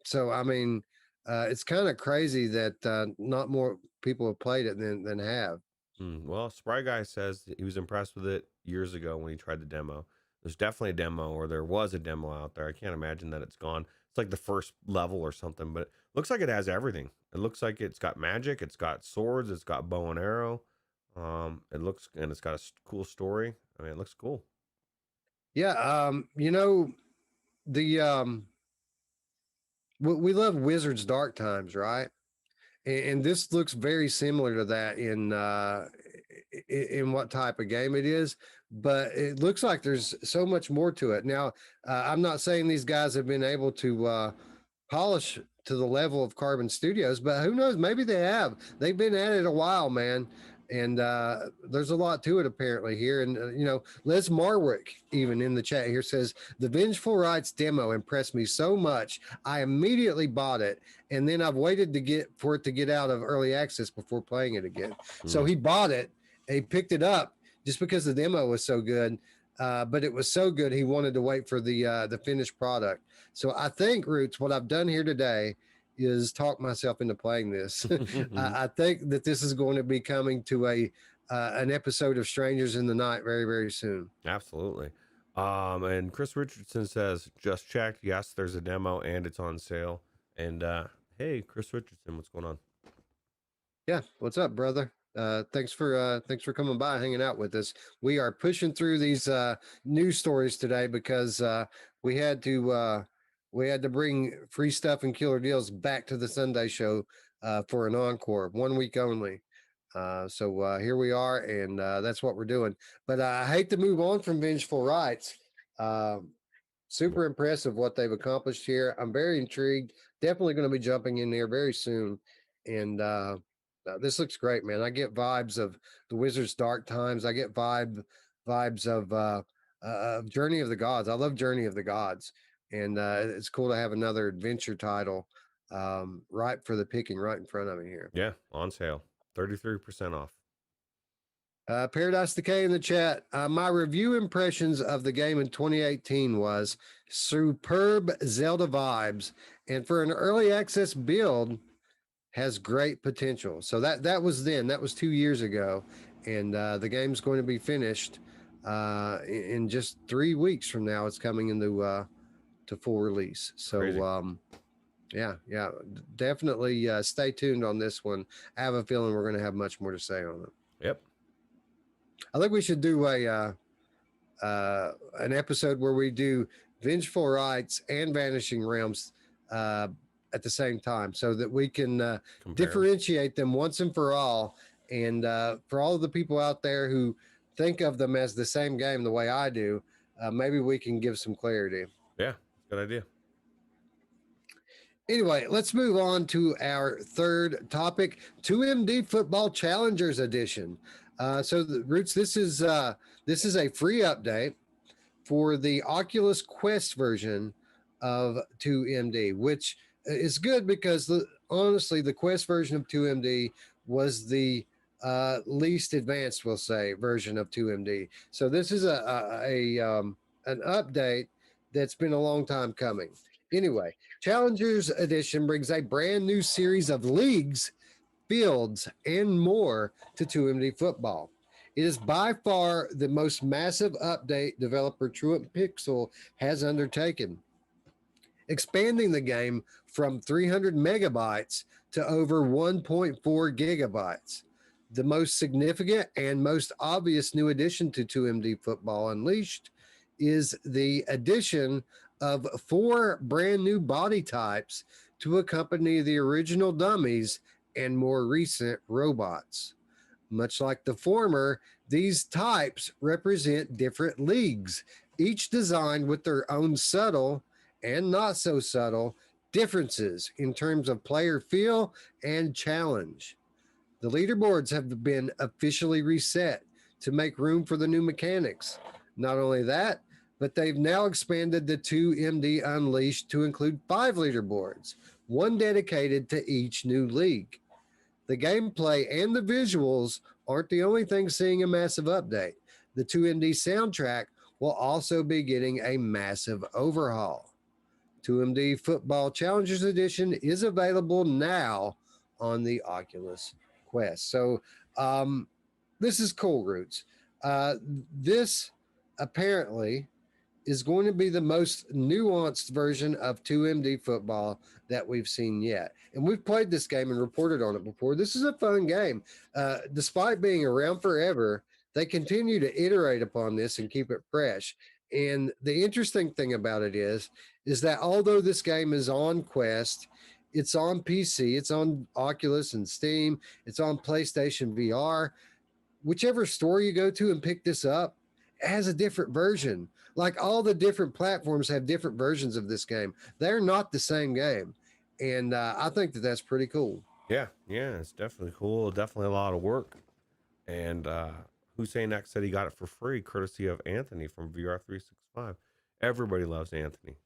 So I mean, it's kind of crazy that not more people have played it than have. Well, Spry Guy says that he was impressed with it years ago when he tried the demo. There's definitely a demo, or there was a demo out there. I can't imagine that it's gone. It's like the first level or something, but it looks like it has everything. It looks like it's got magic, it's got swords, it's got bow and arrow. It's got a cool story. I mean, it looks cool. Yeah, you know, the we love Wizards Dark Times, right? And this looks very similar to that in what type of game it is, but it looks like there's so much more to it. Now, I'm not saying these guys have been able to polish to the level of Carbon Studios, but who knows? Maybe they have. They've been at it a while, man. And there's a lot to it apparently here. And, Les Marwick, even in the chat here, says the Vengeful Rites demo impressed me so much. I immediately bought it. And then I've waited for it to get out of early access before playing it again. So he bought it. He picked it up just because the demo was so good. But it was so good, he wanted to wait for the finished product. So I think, Roots, what I've done here today is talk myself into playing this. I think that this is going to be coming to an episode of Strangers in the Night very, very soon. Absolutely. And Chris Richardson says, just checked. Yes, there's a demo and it's on sale. And hey, Chris Richardson, what's going on? Yeah, what's up, brother? Thanks for coming by, hanging out with us. We are pushing through these news stories today because we had to bring Free Stuff and Killer Deals back to the Sunday show for an encore, 1 week only. So here we are, and that's what we're doing. But I hate to move on from Vengeful Rites. Super impressive what they've accomplished here. I'm very intrigued. Definitely going to be jumping in there very soon, and this looks great, man. I get vibes of the Wizards Dark Times. I get vibes of Journey of the Gods. I love Journey of the Gods, and it's cool to have another adventure title right for the picking right in front of me here. Yeah, on sale, 33% off. Paradise Decay in the chat. My review impressions of the game in 2018 was superb Zelda vibes, and for an early access build, has great potential. So that was then. That was 2 years ago, and the game's going to be finished in just 3 weeks from now. It's coming into to full release. So yeah, definitely stay tuned on this one. I have a feeling we're going to have much more to say on it. Yep. I think we should do an episode where we do Vengeful Rites and Vanishing Realms at the same time, so that we can differentiate them once and for all. And for all of the people out there who think of them as the same game the way I do, maybe we can give some clarity. Yeah, good idea. Anyway, let's move on to our third topic, 2MD Football Challengers Edition. So the Roots, this is a free update for the Oculus Quest version of 2MD, which is good because honestly, the Quest version of 2MD was the least advanced, we'll say, version of 2MD. So this is an update that's been a long time coming. Anyway, Challengers Edition brings a brand new series of leagues, fields, and more to 2MD football. It is by far the most massive update developer Truant Pixel has undertaken, expanding the game from 300 megabytes to over 1.4 gigabytes. The most significant and most obvious new addition to 2MD Football Unleashed is the addition of 4 brand new body types to accompany the original dummies and more recent robots. Much like the former, these types represent different leagues, each designed with their own subtle and not so subtle differences in terms of player feel and challenge. The leaderboards have been officially reset to make room for the new mechanics. Not only that, but they've now expanded the 2MD Unleashed to include 5 leaderboards, one dedicated to each new league. The gameplay and the visuals aren't the only thing seeing a massive update. The 2MD soundtrack will also be getting a massive overhaul. 2MD Football Challengers Edition is available now on the Oculus Quest. So this is cool, Roots. This apparently is going to be the most nuanced version of 2MD football that we've seen yet. And we've played this game and reported on it before. This is a fun game. Despite being around forever, they continue to iterate upon this and keep it fresh. And the interesting thing about it is that although this game is on Quest, it's on PC, it's on Oculus and Steam, it's on PlayStation VR. Whichever store you go to and pick this up, it has a different version. Like all the different platforms have different versions of this game. They're not the same game. And I think that that's pretty cool. Yeah, it's definitely cool. Definitely a lot of work. And Hussein X said he got it for free, courtesy of Anthony from VR365. Everybody loves Anthony,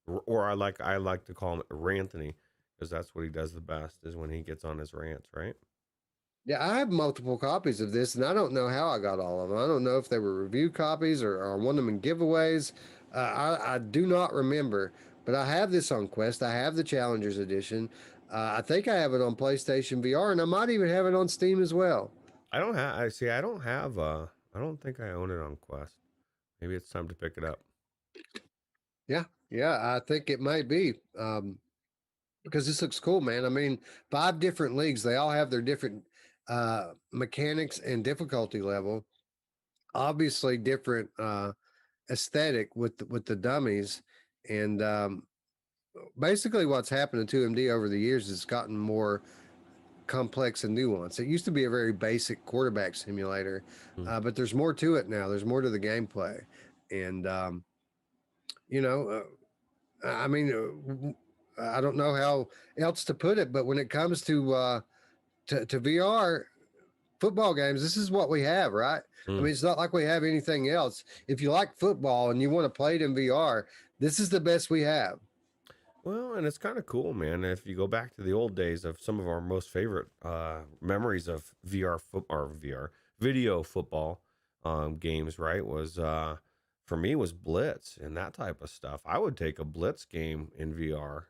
or I like to call him Ranthony, because that's what he does the best is when he gets on his rants, right? Yeah, I have multiple copies of this, and I don't know how I got all of them. I don't know if they were review copies or I won them in giveaways. I do not remember, but I have this on Quest. I have the Challengers Edition. I think I have it on PlayStation VR, and I might even have it on Steam as well. I don't have. I see. I don't have. I don't think I own it on Quest. Maybe it's time to pick it up. Yeah, I think it might be because this looks cool, man. I mean, 5 different leagues. They all have their different mechanics and difficulty level. Obviously, different aesthetic with the dummies, and basically, what's happened to 2MD over the years has gotten more complex and nuanced. It used to be a very basic quarterback simulator, but there's more to it now. There's more to the gameplay, and you know, I mean, I don't know how else to put it, but when it comes to VR football games, this is what we have, right? I mean, it's not like we have anything else. If you like football and you want to play it in VR, this is the best we have. Well, and it's kind of cool, man. If you go back to the old days of some of our most favorite memories of VR video football games, right? Was for me was Blitz and that type of stuff. I would take a Blitz game in VR.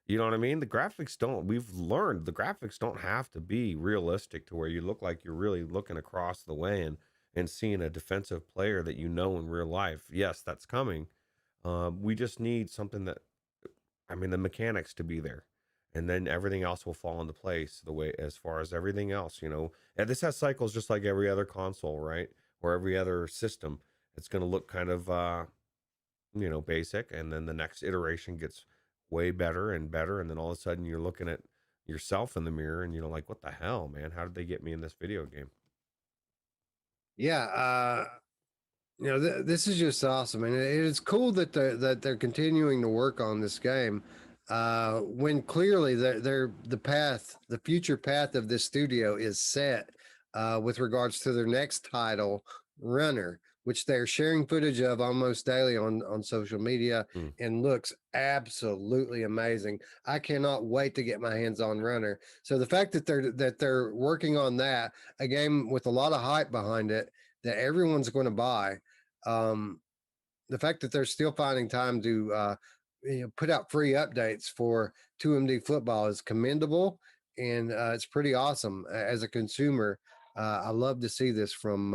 You know what I mean? We've learned the graphics don't have to be realistic to where you look like you're really looking across the way and seeing a defensive player that you know in real life. Yes, that's coming. We just need something that, I mean, the mechanics to be there, and then everything else will fall into place the way as far as everything else, And this has cycles just like every other console, right? Or every other system. It's going to look kind of, basic, and then the next iteration gets way better and better, and then all of a sudden you're looking at yourself in the mirror, and you're like, "What the hell, man? How did they get me in this video game?" Yeah, this is just awesome, and it is cool that they're continuing to work on this game. When clearly the future path of this studio is set with regards to their next title, Runner, which they're sharing footage of almost daily on social media, and looks absolutely amazing. I cannot wait to get my hands on Runner. So the fact that they're working on that, a game with a lot of hype behind it that everyone's going to buy, the fact that they're still finding time to put out free updates for 2MD football is commendable, and it's pretty awesome as a consumer. I love to see this from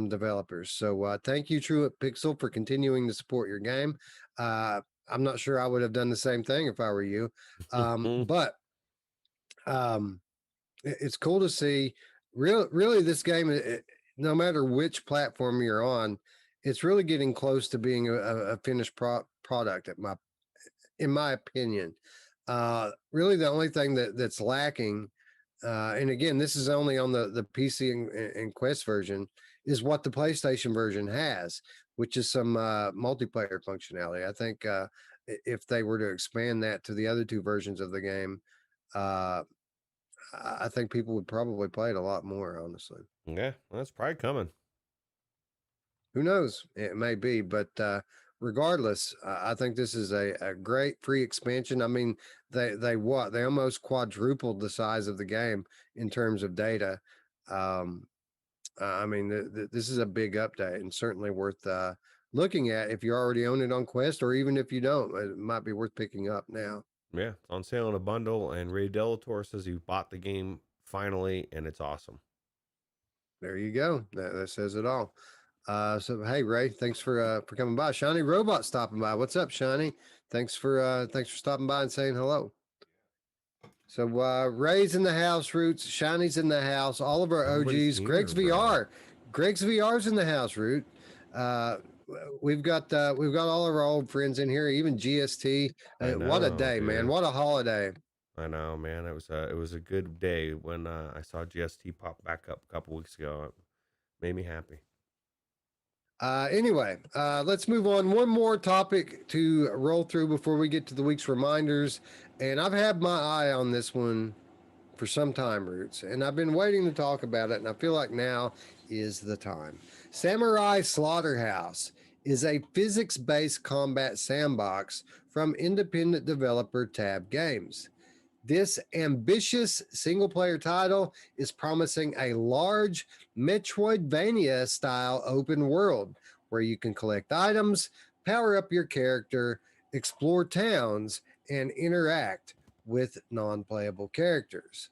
developers. So thank you, Truett Pixel, for continuing to support your game. I'm not sure I would have done the same thing if I were you, but it's cool to see. Really, this game, no matter which platform you're on, it's really getting close to being a finished product, in my opinion. Really, the only thing that's lacking, and again, this is only on the PC and Quest version, is what the PlayStation version has, which is some multiplayer functionality. I think if they were to expand that to the other 2 versions of the game, I think people would probably play it a lot more, honestly. Yeah, that's probably coming. Who knows? It may be, but regardless, I think this is a great free expansion. I mean, they almost quadrupled the size of the game in terms of data. Um, I mean, this is a big update and certainly worth looking at if you already own it on Quest, or even if you don't, it might be worth picking up now. Yeah, it's on sale in a bundle, and Ray Delator says he bought the game finally, and it's awesome. There you go. That says it all. So hey Ray, thanks for coming by. Shiny Robot stopping by. What's up, Shiny? Thanks for stopping by and saying hello. So Ray's in the house, Roots. Shiny's in the house. All of our Everybody's OGs. here, Greg's bro. VR. Greg's VR's in the house, Root. We've got all of our old friends in here. Even GST. What a know, day, man! dude. What a holiday. I know, man. It was a good day when I saw GST pop back up a couple weeks ago. It made me happy. Anyway, let's move on. One more topic to roll through before we get to the week's reminders. And I've had my eye on this one for some time, Roots, and I've been waiting to talk about it, and I feel like now is the time. Samurai Slaughterhouse is a physics-based combat sandbox from independent developer Tab Games. This ambitious single-player title is promising a large Metroidvania-style open world where you can collect items, power up your character, explore towns, and interact with non-playable characters.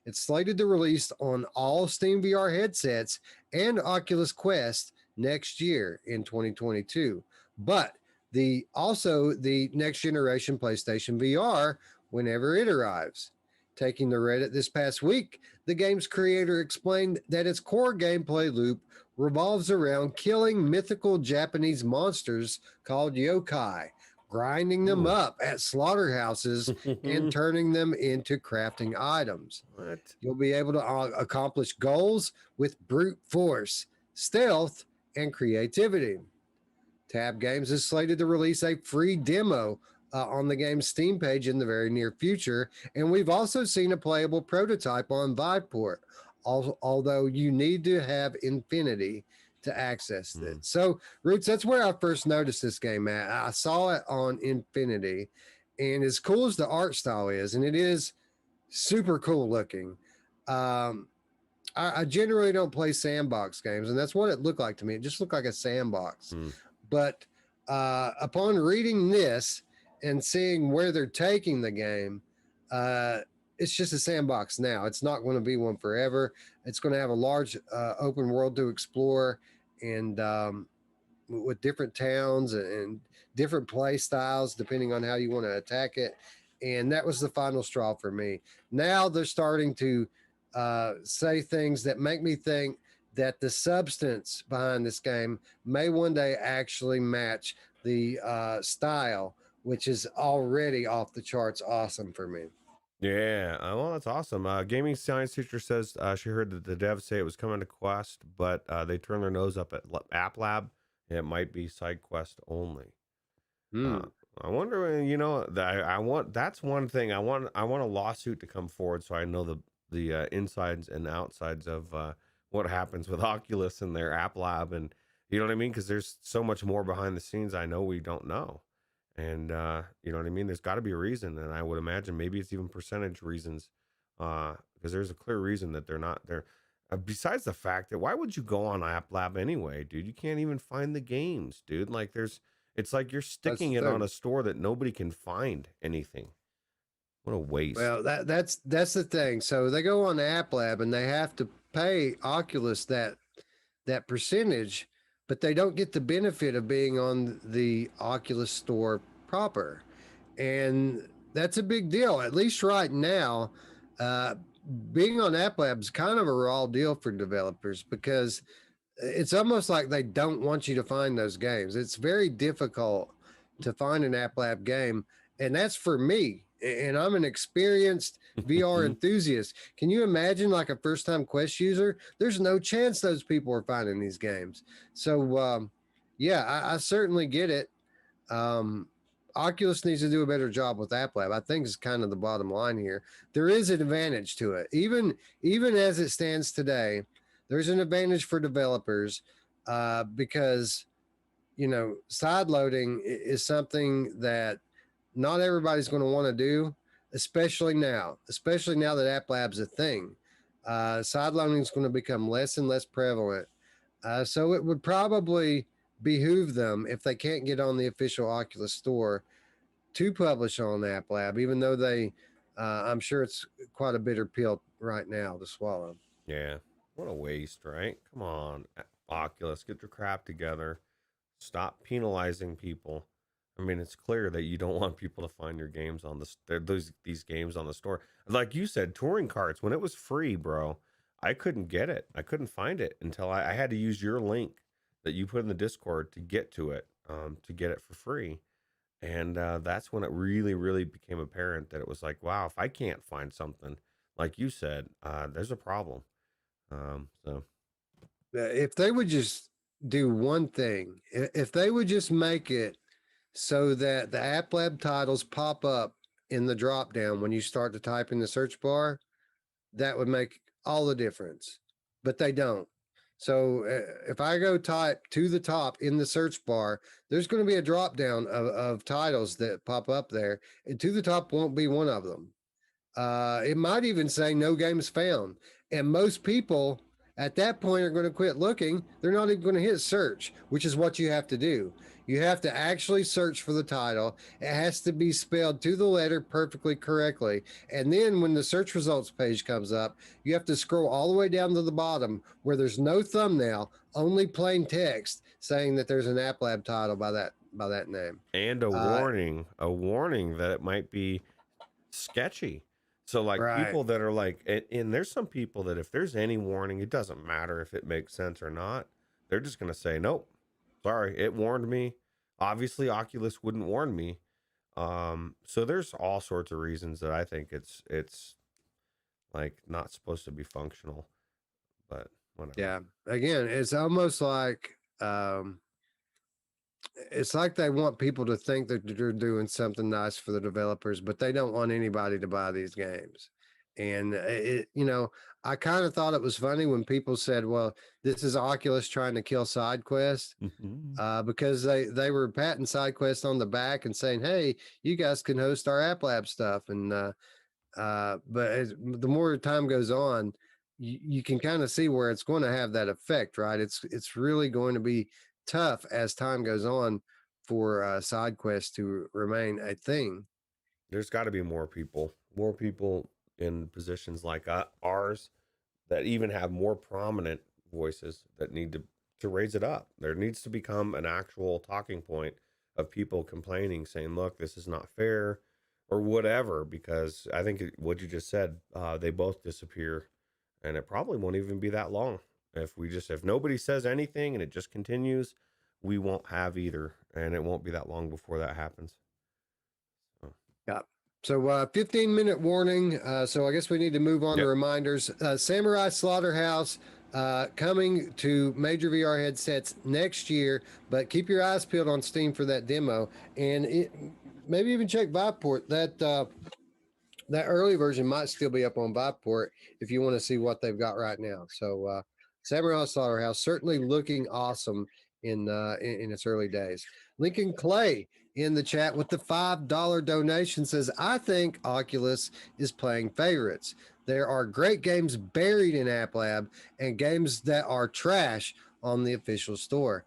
It's slated to release on all Steam VR headsets and Oculus Quest next year in 2022. But the next generation PlayStation VR whenever it arrives. Taking the Reddit this past week, the game's creator explained that its core gameplay loop revolves around killing mythical Japanese monsters called yokai, grinding them up at slaughterhouses and turning them into crafting items. What? You'll be able to accomplish goals with brute force, stealth, and creativity. Tab Games is slated to release a free demo on the game's Steam page in the very near future, and we've also seen a playable prototype on Viveport, although you need to have Infinity to access this. So, Roots, that's where I first noticed this game at. I saw it on Infinity, and as cool as the art style is, and it is super cool looking, I generally don't play sandbox games, and that's what it looked like to me. It just looked like a sandbox. But upon reading this and seeing where they're taking the game, it's just a sandbox now. It's not going to be one forever. It's going to have a large open world to explore, and with different towns and different play styles depending on how you want to attack it. And that was the final straw for me. Now they're starting to say things that make me think that the substance behind this game may one day actually match the style, which is already off the charts awesome for me. Yeah, well, that's awesome. Gaming science teacher says she heard that the devs say it was coming to Quest, but they turned their nose up at App Lab. It might be side quest only. I wonder, you know, that I want. That's one thing I want. I want a lawsuit to come forward so I know the insides and outsides of what happens with Oculus and their App Lab, and you know what I mean? Because there's so much more behind the scenes I know we don't know. And you know what I mean? There's got to be a reason, and I would imagine maybe it's even percentage reasons, because there's a clear reason that they're not there. Besides the fact that why would you go on App Lab anyway, dude? You can't even find the games, dude. Like it's like you're sticking it on a store that nobody can find anything. What a waste. Well, that's the thing. So they go on App Lab and they have to pay Oculus that percentage, but they don't get the benefit of being on the Oculus store proper. And that's a big deal, at least right now. Being on App Lab is kind of a raw deal for developers because it's almost like they don't want you to find those games. It's very difficult to find an App Lab game, and that's for me. And I'm an experienced VR enthusiast. Can you imagine like a first-time Quest user? There's no chance those people are finding these games. So, yeah, I certainly get it. Oculus needs to do a better job with App Lab. I think is kind of the bottom line here. There is an advantage to it. Even as it stands today, there's an advantage for developers, because side loading is something that not everybody's going to want to do, especially now that App Lab's a thing. Side loading is going to become less and less prevalent. So it would probably behoove them, if they can't get on the official Oculus store, to publish on App Lab, even though I'm sure it's quite a bitter pill right now to swallow. Yeah. What a waste, right? Come on, Oculus, get your crap together. Stop penalizing people. I mean, it's clear that you don't want people to find your games on these games on the store. Like you said, touring carts, when it was free, bro, I couldn't get it. I couldn't find it until I had to use your link that you put in the Discord to get to it, to get it for free. And that's when it really, really became apparent that it was like, wow, if I can't find something, like you said, there's a problem. So If they would just do one thing, if they would just make it so that the App Lab titles pop up in the drop down when you start to type in the search bar, that would make all the difference. But they don't. So if I go type to the top in the search bar, there's going to be a drop down of titles that pop up there, and to the top won't be one of them. It might even say no games found. And most people at that point are going to quit looking. They're not even going to hit search, which is what you have to do. You have to actually search for the title. It has to be spelled to the letter perfectly correctly. And then when the search results page comes up, you have to scroll all the way down to the bottom where there's no thumbnail, only plain text saying that there's an App Lab title by that name. And a warning that it might be sketchy. So like Right. people that are like, and there's some people that if there's any warning, it doesn't matter if it makes sense or not. They're just going to say, nope, sorry, it warned me. Obviously Oculus wouldn't warn me. So there's all sorts of reasons that I think it's like not supposed to be functional, but whatever. Yeah. Again, it's almost like, it's like they want people to think that they're doing something nice for the developers, but they don't want anybody to buy these games. And I kind of thought it was funny when people said, well, this is Oculus trying to kill side quests, because they were patting side quests on the back and saying, hey, you guys can host our App Lab stuff. And but the more time goes on, you can kind of see where it's going to have that effect, right? It's really going to be tough as time goes on for side quests to remain a thing. There's got to be more people in positions like ours that even have more prominent voices that need to raise it up. There needs to become an actual talking point of people complaining, saying, look, this is not fair or whatever, because I think what you just said, they both disappear, and it probably won't even be that long. If nobody says anything and it just continues, we won't have either, and it won't be that long before that happens. Yeah. So 15-minute warning. So I guess we need to move on to reminders. Samurai Slaughterhouse coming to major VR headsets next year, but keep your eyes peeled on Steam for that demo, and maybe even check Viveport. That early version might still be up on Viveport if you want to see what they've got right now. So Samurai Slaughterhouse certainly looking awesome in its early days. Lincoln Clay in the chat with the $5 donation says, I think Oculus is playing favorites. There are great games buried in App Lab and games that are trash on the official store.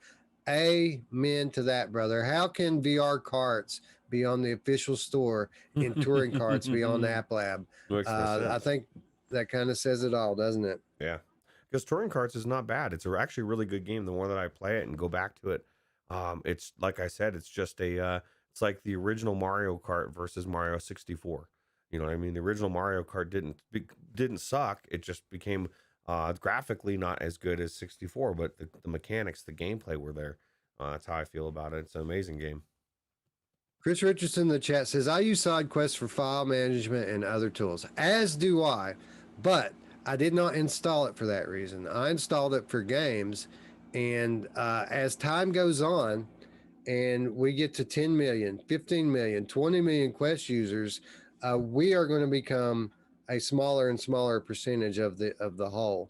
Amen to that, brother. How can VR carts be on the official store and touring carts be on the App Lab? I think that kind of says it all, doesn't it? Yeah, because touring carts is not bad. It's actually a really good game. The more that I play it and go back to it, it's like I said, it's just it's like the original Mario Kart versus Mario 64. You know what I mean? The original Mario Kart didn't suck. It just became graphically not as good as 64, but the mechanics, the gameplay were there. That's how I feel about it. It's an amazing game. Chris Richardson in the chat says, I use SideQuest for file management and other tools, as do I, but I did not install it for that reason. I installed it for games, and as time goes on and we get to 10 million, 15 million, 20 million Quest users, we are going to become a smaller and smaller percentage of the whole.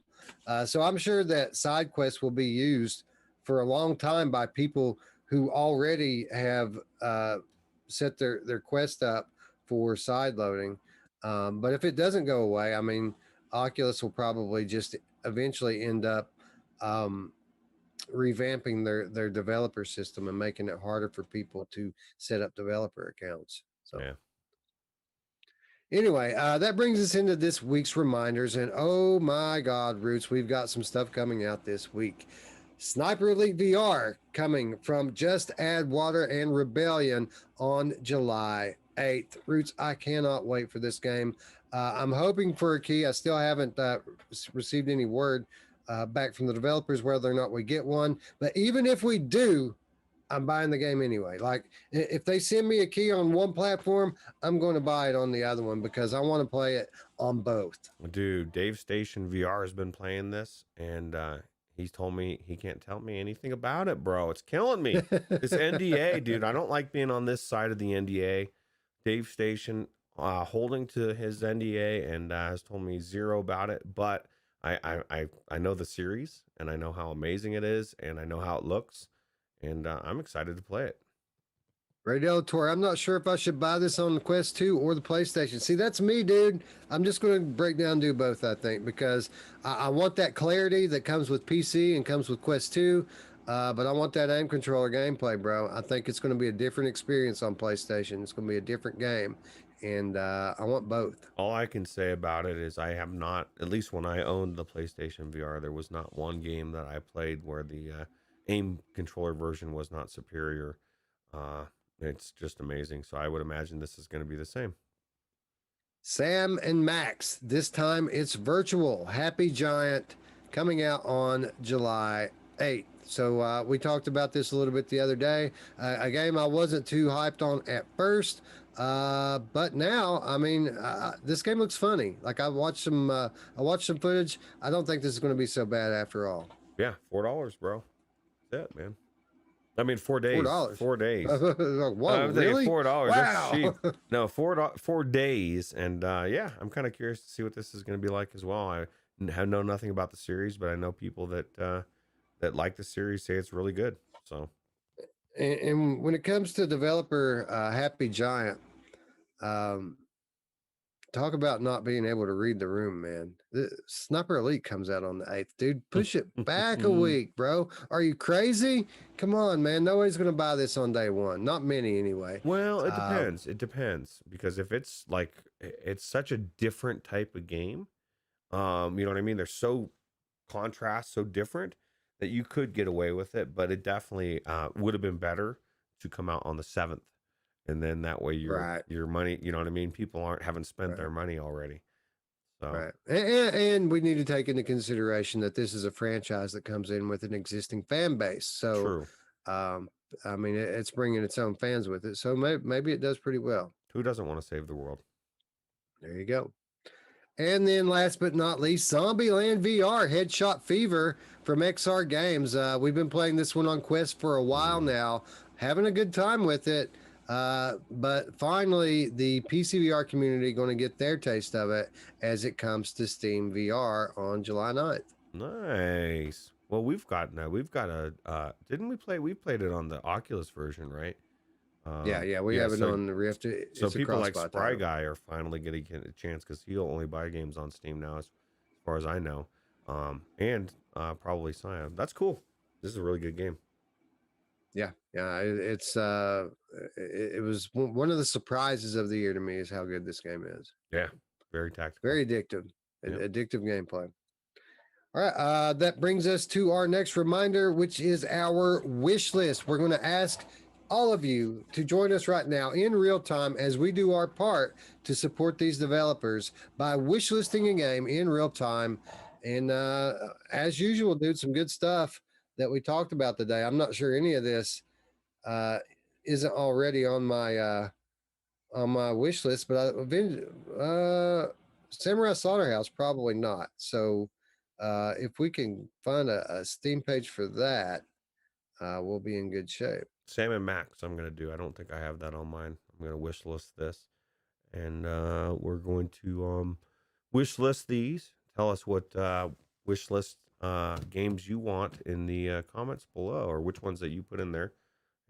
So I'm sure that SideQuest will be used for a long time by people who already have set their quest up for side loading. But if it doesn't go away, I mean, Oculus will probably just eventually end up revamping their developer system and making it harder for people to set up developer accounts. So Yeah. anyway, that brings us into this week's reminders. And oh my God, Roots, we've got some stuff coming out this week. Sniper Elite VR coming from Just Add Water and Rebellion on July 8th. Roots, I cannot wait for this game. I'm hoping for a key. I still haven't received any word back from the developers whether or not we get one. But even if we do, I'm buying the game anyway. Like, if they send me a key on one platform, I'm going to buy it on the other one because I want to play it on both. Dude, Dave Station VR has been playing this, and he's told me he can't tell me anything about it, bro. It's killing me. This NDA, dude. I don't like being on this side of the NDA. Dave Station holding to his NDA and has told me zero about it, but I know the series and I know how amazing it is and I know how it looks, and I'm excited to play it. Ray Delator, I'm not sure if I should buy this on the Quest 2 or the PlayStation. See, that's me, dude. I'm just going to break down and do both, I think, because I want that clarity that comes with PC and comes with Quest 2, but I want that aim controller gameplay, bro. I think it's going to be a different experience on PlayStation. It's going to be a different game, and I want both. All I can say about it is I have not, at least when I owned the PlayStation VR, there was not one game that I played where the aim controller version was not superior. It's just amazing. So I would imagine this is going to be the same. Sam and Max, this time it's virtual. Happy Giant coming out on July 8th. So we talked about this a little bit the other day. A game I wasn't too hyped on at first, but now, I mean, this game looks funny. Like I watched some footage. I don't think this is going to be so bad after all. Yeah, $4, bro. That's it, man. I mean, 4 days. $4. 4 days. Whoa, really? $4. Wow. That's cheap. No, 4 days, and yeah, I'm kind of curious to see what this is going to be like as well. I know nothing about the series, but I know people that like the series say it's really good. So, and when it comes to developer Happy Giant, talk about not being able to read the room, man. The Sniper Elite comes out on the 8th, dude. Push it back a week, bro. Are you crazy? Come on, man. Nobody's going to buy this on day one. Not many, anyway. well, it depends. It depends because if it's like it's such a different type of game, you know what I mean? They're so contrast, so different that you could get away with it, but it definitely would have been better to come out on the 7th. And then that way your money, you know what I mean? People haven't spent their money already. So. Right. And we need to take into consideration that this is a franchise that comes in with an existing fan base. So, True. I mean, it's bringing its own fans with it. So maybe it does pretty well. Who doesn't want to save the world? There you go. And then last but not least, Zombieland VR Headshot Fever from XR Games. We've been playing this one on Quest for a while now, having a good time with it. But finally, the PCVR community going to get their taste of it as it comes to Steam VR on July 9th. Nice. Well, we played it on the Oculus version, right? We have it on the Rift. So people like Spry Guy are finally getting a chance because he'll only buy games on Steam now, as far as I know. And probably Siam. That's cool. This is a really good game. Yeah, it was one of the surprises of the year to me is how good this game is. Yeah, very tactical, very addictive, addictive gameplay. All right, that brings us to our next reminder, which is our wish list. We're going to ask all of you to join us right now in real time as we do our part to support these developers by wish listing a game in real time. And as usual, dude, some good stuff that we talked about today. I'm not sure any of this isn't already on my wish list, but Samurai Slaughterhouse probably not. So if we can find a Steam page for that, we'll be in good shape. Sam and Max, I'm gonna do. I don't think I have that on mine. I'm gonna wish list this, and we're going to wish list these. Tell us what wish list games you want in the comments below, or which ones that you put in there.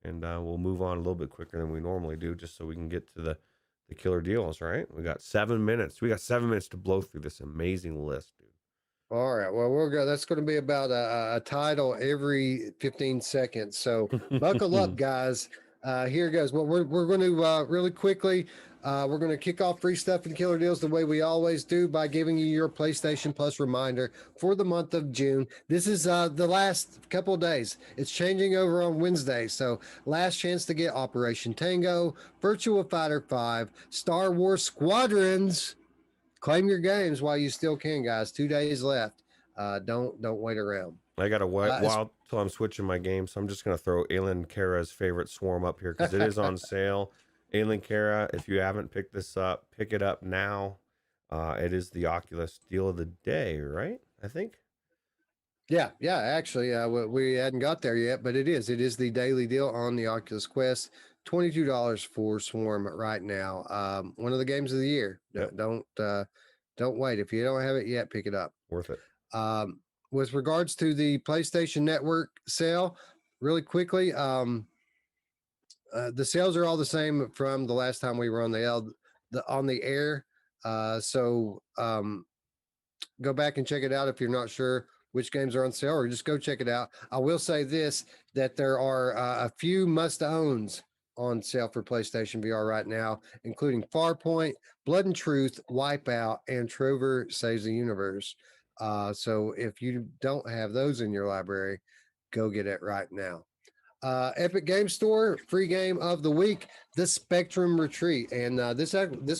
And we'll move on a little bit quicker than we normally do, just so we can get to the killer deals, right? We got 7 minutes. We got 7 minutes to blow through this amazing list, dude. All right. Well, we'll go. That's going to be about a title every 15 seconds. So buckle up, guys. Here goes. Well, we're going to really quickly. We're going to kick off free stuff and killer deals the way we always do by giving you your PlayStation Plus reminder for the month of June. This is the last couple of days. It's changing over on Wednesday. So last chance to get Operation Tango, Virtua Fighter 5, Star Wars Squadrons. Claim your games while you still can, guys. 2 days left. Don't wait around. I got to wait while till I'm switching my game, so I'm just going to throw Aylin Kara's favorite swarm up here because it is on sale. Aylin Kara, if you haven't picked this up, pick it up now. It is the Oculus deal of the day, right? I think. Yeah. Actually, we hadn't got there yet, but it is. It is the daily deal on the Oculus Quest. $22 for Swarm right now. One of the games of the year. Yep. Don't wait. If you don't have it yet, pick it up. Worth it. With regards to the PlayStation Network sale, really quickly, the sales are all the same from the last time we were on the air. So go back and check it out if you're not sure which games are on sale, or just go check it out. I will say this, that there are a few must-owns on sale for PlayStation VR right now, including Farpoint, Blood and Truth, Wipeout, and Trover Saves the Universe. So if you don't have those in your library, go get it right now. Epic Game Store, free game of the week, The Spectrum Retreat. And this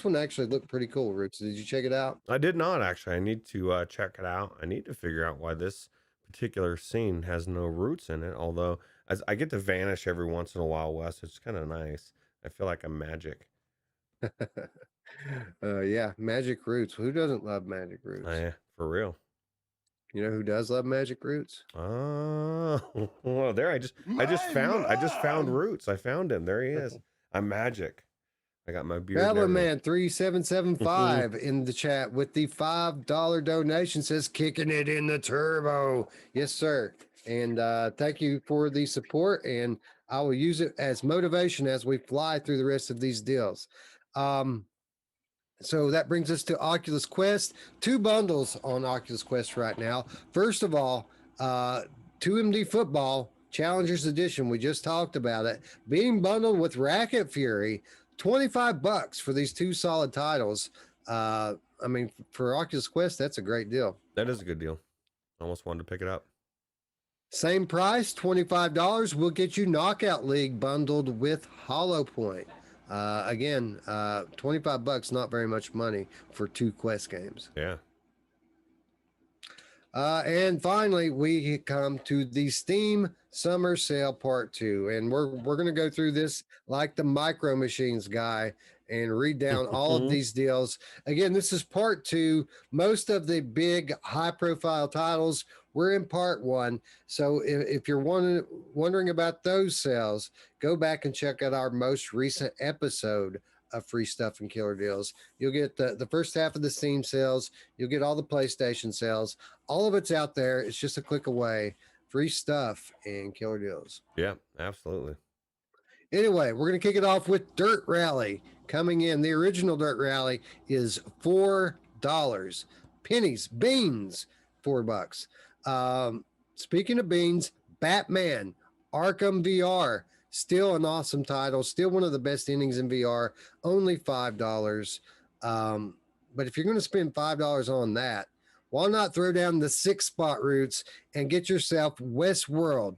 one actually looked pretty cool, Roots. Did you check it out? I did not, actually. I need to check it out. I need to figure out why this particular scene has no roots in it, although as I get to vanish every once in a while, Wes, it's kind of nice. I feel like I'm magic. Yeah, Magic Roots. Who doesn't love Magic Roots? Yeah, for real. You know who does love Magic Roots? Oh, well, there I just found Roots. I found him. There he is. I'm magic. I got my beard. Battler Man 3775 in the chat with the $5 donation says kicking it in the turbo. Yes, sir. And thank you for the support, and I will use it as motivation as we fly through the rest of these deals. So that brings us to Oculus Quest. 2 bundles on Oculus Quest right now. First of all, 2MD Football Challengers Edition. We just talked about it. Being bundled with Racket Fury. $25 for these 2 solid titles. I mean, for Oculus Quest, that's a great deal. That is a good deal. Almost wanted to pick it up. Same price, $25. We'll get you Knockout League bundled with Hollow Point. Again, $25, not very much money for 2 Quest games. Yeah. And finally, we come to the Steam Summer Sale Part 2. And we're going to go through this like the Micro Machines guy and read down all of these deals. Again, this is Part 2. Most of the big high-profile titles were in Part 1. So if you're wondering about those sales, go back and check out our most recent episode of Free Stuff and Killer Deals. You'll get the first half of the Steam sales. You'll get all the PlayStation sales. All of it's out there. It's just a click away. Free Stuff and Killer Deals. Yeah, absolutely. Anyway, we're going to kick it off with Dirt Rally coming in. The original Dirt Rally is $4. Pennies, beans, $4. Speaking of beans, Batman, Arkham VR, still an awesome title, still one of the best endings in VR, only $5. But if you're going to spend $5 on that, why not throw down the 6 spot Roots and get yourself Westworld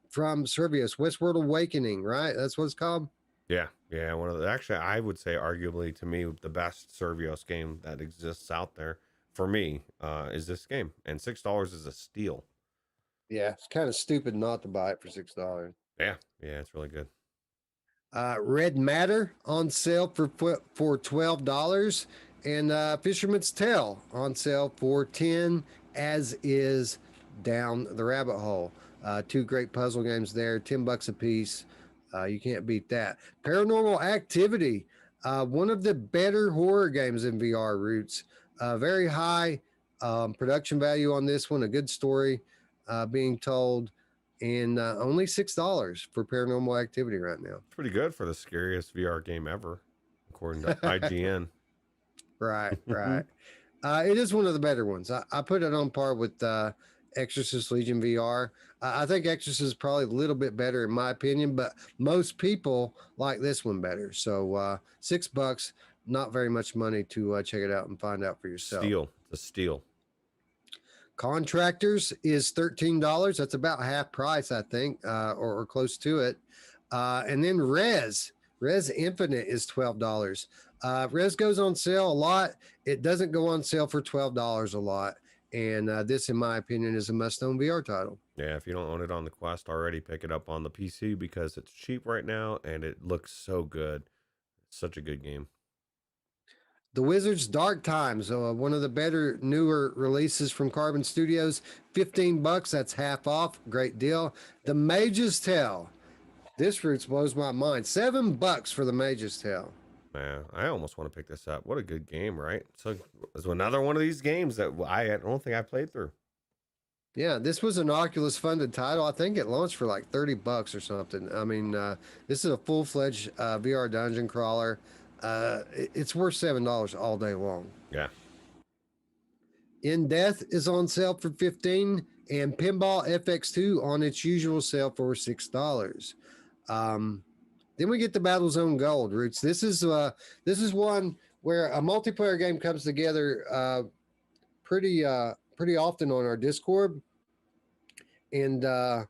from Servius, Westworld Awakening, right? That's what it's called? Yeah. One of the, actually, I would say arguably to me, the best Servios game that exists out there for me is this game. And $6 is a steal. Yeah, it's kind of stupid not to buy it for $6. Yeah, it's really good. Red Matter on sale for $12, and Fisherman's Tale on sale for $10, as is Down the Rabbit Hole. 2 great puzzle games there, $10 a piece. You can't beat that. Paranormal Activity, one of the better horror games in VR, Roots. Very high Production value on this one, a good story being told, and only $6 for Paranormal Activity right now. Pretty good for the scariest VR game ever, according to IGN. Right. It is one of the better ones. I put it on par with Exorcist Legion VR. I think Exorcist is probably a little bit better in my opinion, but most people like this one better. So $6, not very much money to check it out and find out for yourself. It's a steal. Contractors is $13. That's about half price, I think, or close to it. And then Res Infinite is $12. Res goes on sale a lot. It doesn't go on sale for $12 a lot. And this, in my opinion, is a must-own VR title. Yeah, if you don't own it on the Quest already, pick it up on the PC because it's cheap right now and it looks so good. It's such a good game. The Wizard's Dark Times, one of the better, newer releases from Carbon Studios, $15. That's half off. Great deal. The Mage's Tale. This Roots blows my mind. $7 for the Mage's Tale. Man, I almost want to pick this up. What a good game, right? So it's another one of these games that I don't think I played through. Yeah, this was an Oculus funded title. I think it launched for like $30 or something. I mean, this is a full-fledged VR dungeon crawler. It's worth $7 all day long. Yeah. In Death is on sale for $15, and Pinball FX2 on its usual sale for $6. Then we get the Battlezone Gold, Roots. This is one where a multiplayer game comes together pretty often on our Discord, and a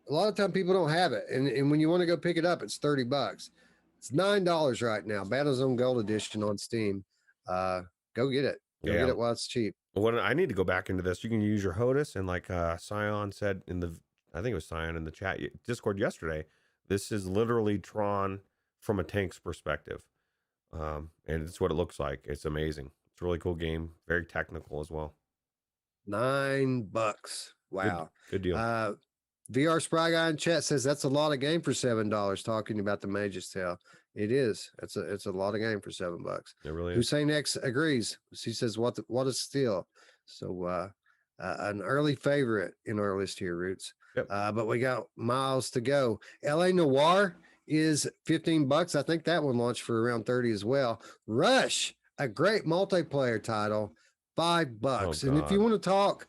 lot of time people don't have it, and when you want to go pick it up, it's $30. It's $9 right now. Battlezone Gold Edition on Steam. Go get it. Get it while it's cheap. Well, I need to go back into this. You can use your HOTUS, and like Scion said I think it was Scion in the chat Discord yesterday. This is literally Tron from a tank's perspective. And it's what it looks like. It's amazing. It's a really cool game. Very technical as well. $9. Wow. Good deal. VR Spry Guy in chat says that's a lot of game for $7, talking about the Mage's Tale. It is. It's a lot of game for $7. It really is. Hussein X agrees. He says, what a steal. So an early favorite in our list here, Roots. Yep. But we got miles to go. LA Noir is $15. I think that one launched for around 30 as well. Rush, a great multiplayer title, $5. Oh, and if you want to talk,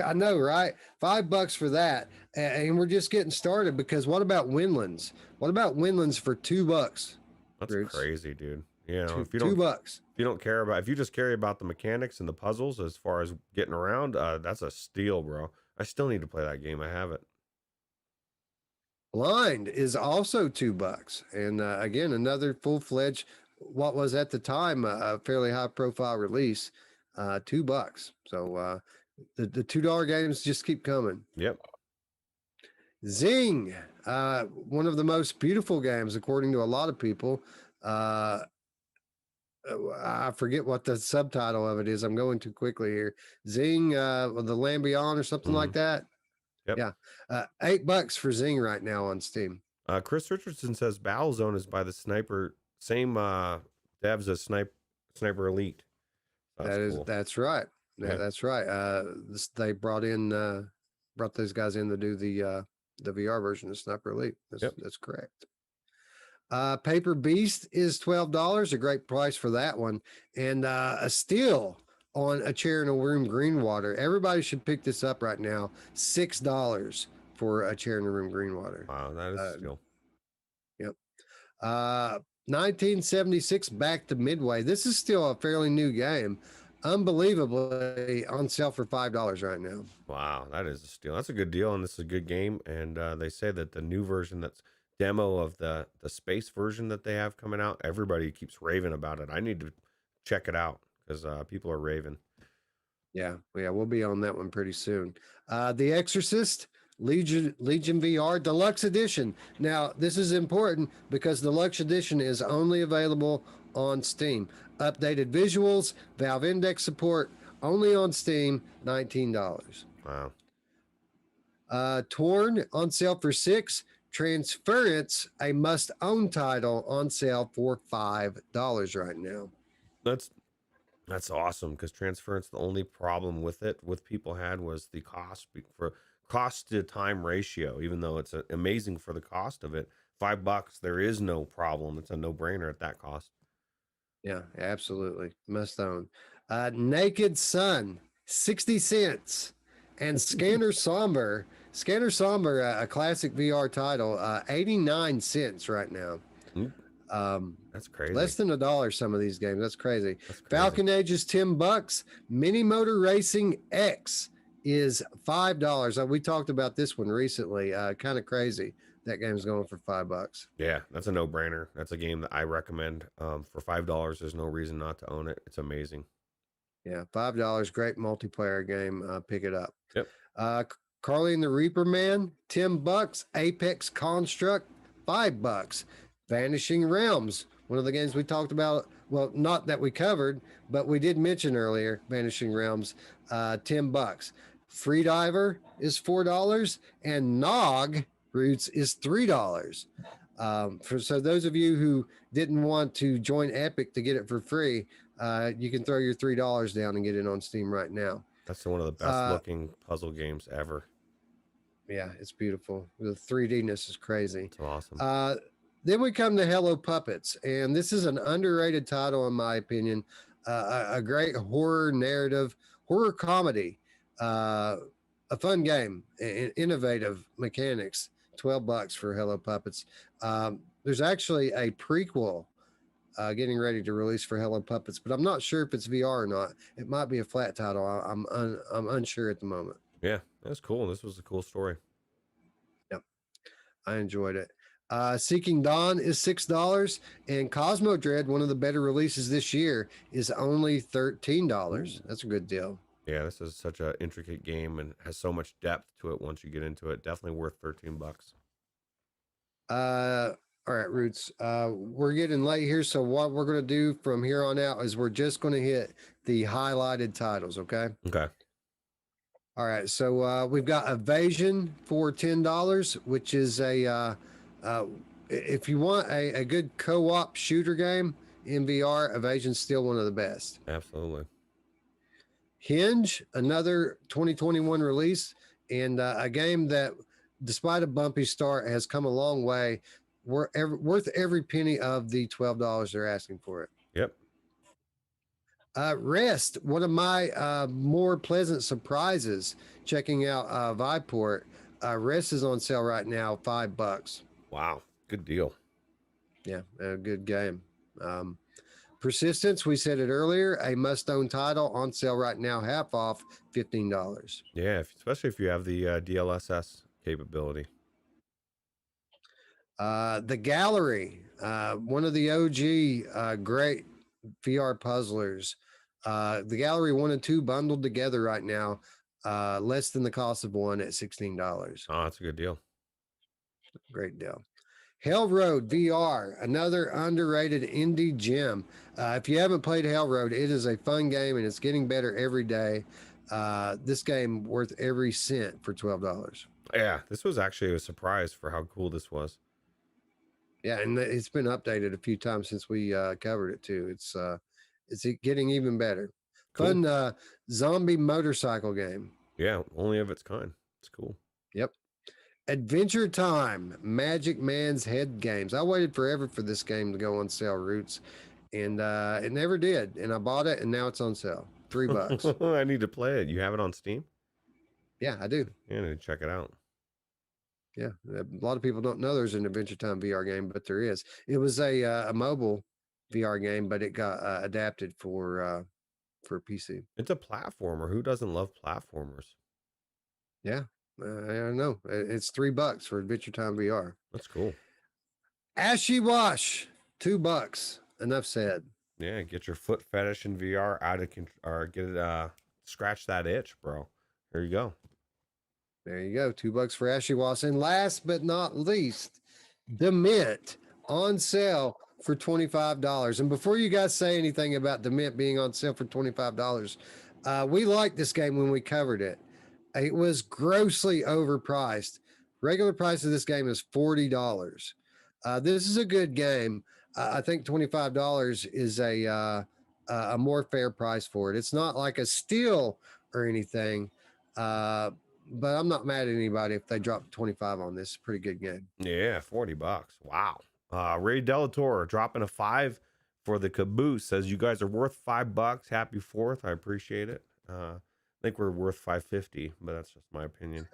I know, right? $5 for that. And we're just getting started, because what about Windlands? What about Windlands for $2? That's Roots? Crazy, dude. You know, if you don't care about, if you just care about the mechanics and the puzzles as far as getting around, that's a steal, bro. I still need to play that game. I have it. Blind is also $2. And again, another full-fledged, what was at the time a fairly high-profile release, $2. So the $2 games just keep coming. Yep. Zing, one of the most beautiful games, according to a lot of people. I forget what the subtitle of it is. I'm going too quickly here. Zing, the Land Beyond or something like that. Yep. Yeah. $8 for Zing right now on Steam. Chris Richardson says Battlezone is by the same devs as Sniper Elite. Cool. That's right. Yeah, that's right. They brought those guys in to do the VR version of Sniper Elite. That's correct. Paper Beast is $12, a great price for that one, and a steal on A Chair in a Room Greenwater. Everybody should pick this up right now. $6 for A Chair in a Room Greenwater. Wow, that is a steal. Yep. 1976 Back to Midway. This is still a fairly new game. Unbelievably on sale for $5 right now. Wow, that is a steal. That's a good deal, and this is a good game. And they say that the new version, that's demo of the space version that they have coming out, everybody keeps raving about it. I need to check it out because people are raving. Yeah, we'll be on that one pretty soon. The Exorcist Legion VR Deluxe Edition. Now, this is important because the Deluxe Edition is only available on Steam. Updated visuals, Valve Index support, only on Steam, $19. Wow. Torn on sale for $6. Transference, a must-own title, on sale for $5 right now. That's awesome because transference, the only problem with it, with people had was the for cost to time ratio, even though it's amazing for the cost of it. $5, there is no problem. It's a no brainer at that cost. Yeah, absolutely. Must own. Naked Sun, 60 cents. And Scanner Somber, a classic VR title, 89 cents right now. Mm, Um, That's crazy. less than $1, some of these games. That's crazy. That's crazy. Falcon Age is $10. Mini Motor Racing X is $5. We talked about this one recently. Kind of crazy. That game's going for $5. Yeah, that's a no brainer. That's a game that I recommend. For $5, there's no reason not to own it. It's amazing. Yeah, $5. Great multiplayer game. Pick it up. Yep. Carly and the Reaper Man, $10. Apex Construct, $5. Vanishing Realms, one of the games we talked about. Well, not that we covered, but we did mention earlier. Vanishing Realms, $10. Freediver is $4, and Nog Roots is $3. So those of you who didn't want to join Epic to get it for free, you can throw your $3 down and get it on Steam right now. That's one of the best looking puzzle games ever. Yeah, it's beautiful. The 3D-ness is crazy. It's awesome. Then we come to Hello Puppets, and this is an underrated title in my opinion. A great horror narrative, horror comedy, a fun game, innovative mechanics. $12 for Hello Puppets. There's actually a prequel getting ready to release for Hello Puppets, but I'm not sure if it's VR or not. It might be a flat title. I'm unsure at the moment. Yeah, that's cool. This was a cool story. Yep, I enjoyed it. Seeking Dawn is $6, and Cosmo Dread, one of the better releases this year, is only $13. That's a good deal. Yeah, this is such an intricate game and has so much depth to it once you get into it. Definitely worth $13. All right, Roots. We're getting late here, so what we're going to do from here on out is we're just going to hit the highlighted titles, okay? Okay. All right, so we've got Evasion for $10, which is if you want a good co-op shooter game in VR, Evasion's still one of the best. Absolutely. Hinge, another 2021 release, and a game that, despite a bumpy start, has come a long way. Worth every penny of the $12 they're asking for it. Yep. Rest, one of my more pleasant surprises checking out Viveport. Rest is on sale right now, $5. Wow, good deal. Yeah, a good game. Persistence, we said it earlier, a must-own title on sale right now, half off, $15. Yeah, especially if you have the DLSS capability. The Gallery, one of the OG great VR puzzlers. The Gallery 1 and 2 bundled together right now, less than the cost of one at $16. Oh, that's a good deal. Great deal. Hell Road VR, another underrated indie gem. If you haven't played Hell Road, it is a fun game and it's getting better every day. This game worth every cent for $12. Yeah, this was actually a surprise for how cool this was. Yeah, and it's been updated a few times since we covered it too. It's getting even better. Cool. Fun zombie motorcycle game. Yeah, only of its kind. It's cool. Yep. Adventure Time, Magic Man's Head Games. I waited forever for this game to go on sale, Roots, and it never did. And I bought it, and now it's on sale, $3. I need to play it. You have it on Steam? Yeah, I do. Yeah, I need to check it out. Yeah, a lot of people don't know there's an Adventure Time VR game, but there is. It was a mobile VR game, but it got adapted for PC. It's a platformer. Who doesn't love platformers? Yeah, I don't know. It's $3 for Adventure Time VR. That's cool. Ashy Wash, $2. Enough said. Yeah, get your foot fetish in VR out of control, or get it scratch that itch, bro. Here you go. There you go, $2 for Ashy Wash. And last but not least, Dement on sale for $25. And before you guys say anything about Dement being on sale for $25, we liked this game when we covered it. It was grossly overpriced. Regular price of this game is $40. This is a good game. I think $25 is a a more fair price for it. It's not like a steal or anything, but I'm not mad at anybody if they drop 25 on this. Pretty good game. Yeah, $40. Wow. Ray Delator dropping a 5 for the caboose. Says you guys are worth $5. Happy 4th. I appreciate it. I think we're worth 550, but that's just my opinion.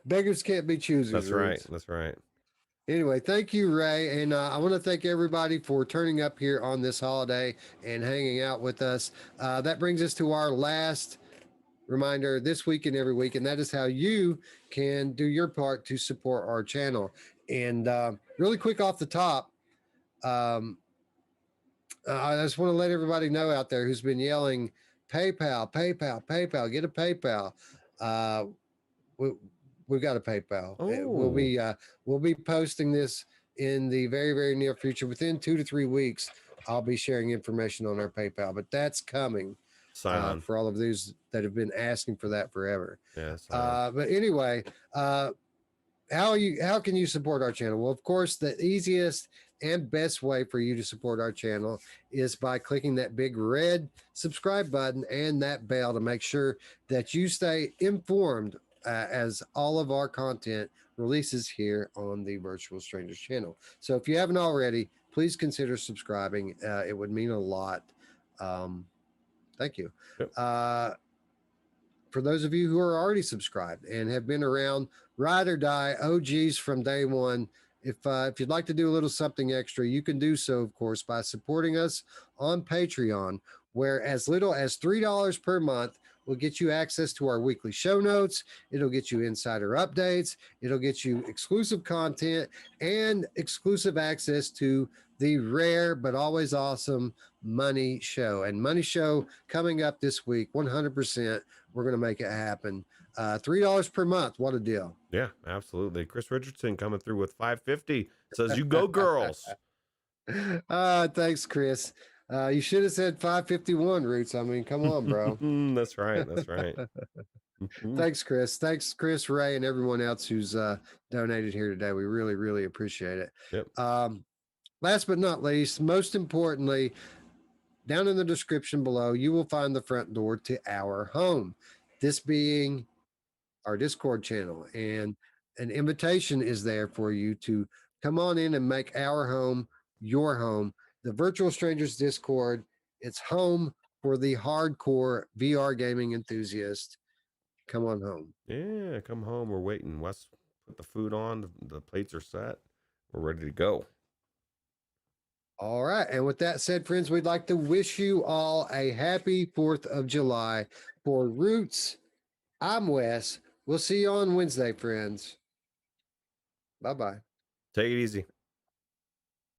Beggars can't be choosers. That's right. Roots. That's right. Anyway, thank you, Ray. And I want to thank everybody for turning up here on this holiday and hanging out with us. That brings us to our last reminder this week and every week, and that is how you can do your part to support our channel. And really quick off the top, I just want to let everybody know out there who's been yelling, PayPal, PayPal, PayPal, get a PayPal. We've got a PayPal. We'll be posting this in the very, very near future. Within 2 to 3 weeks, I'll be sharing information on our PayPal, but that's coming for all of those that have been asking for that forever. Yes. But anyway, how can you support our channel? Well, of course, the easiest and best way for you to support our channel is by clicking that big red subscribe button and that bell to make sure that you stay informed as all of our content releases here on the Virtual Strangers channel. So if you haven't already, please consider subscribing. It would mean a lot. Thank you. Yep. For those of you who are already subscribed and have been around, ride or die OGs from day one, if you'd like to do a little something extra, you can do so, of course, by supporting us on Patreon, where as little as $3 per month will get you access to our weekly show notes. It'll get you insider updates. It'll get you exclusive content and exclusive access to the rare but always awesome Money Show. And Money Show coming up this week, 100%. We're going to make it happen. $3 per month. What a deal. Yeah, absolutely. Chris Richardson coming through with 550 says, you go girls. Thanks, Chris. You should have said 551, Roots. I mean, come on, bro. That's right. That's right. Thanks, Chris. Thanks, Chris, Ray, and everyone else who's donated here today. We really, really appreciate it. Yep. Last but not least, most importantly, down in the description below, you will find the front door to our home, this being our Discord channel. And an invitation is there for you to come on in and make our home your home. The Virtual Strangers Discord, it's home for the hardcore VR gaming enthusiast. Come on home. Yeah, come home. We're waiting. Wes put the food on. The plates are set. We're ready to go. All right. And with that said, friends, we'd like to wish you all a happy 4th of July. For Roots, I'm Wes. We'll see you on Wednesday, friends. Bye-bye. Take it easy.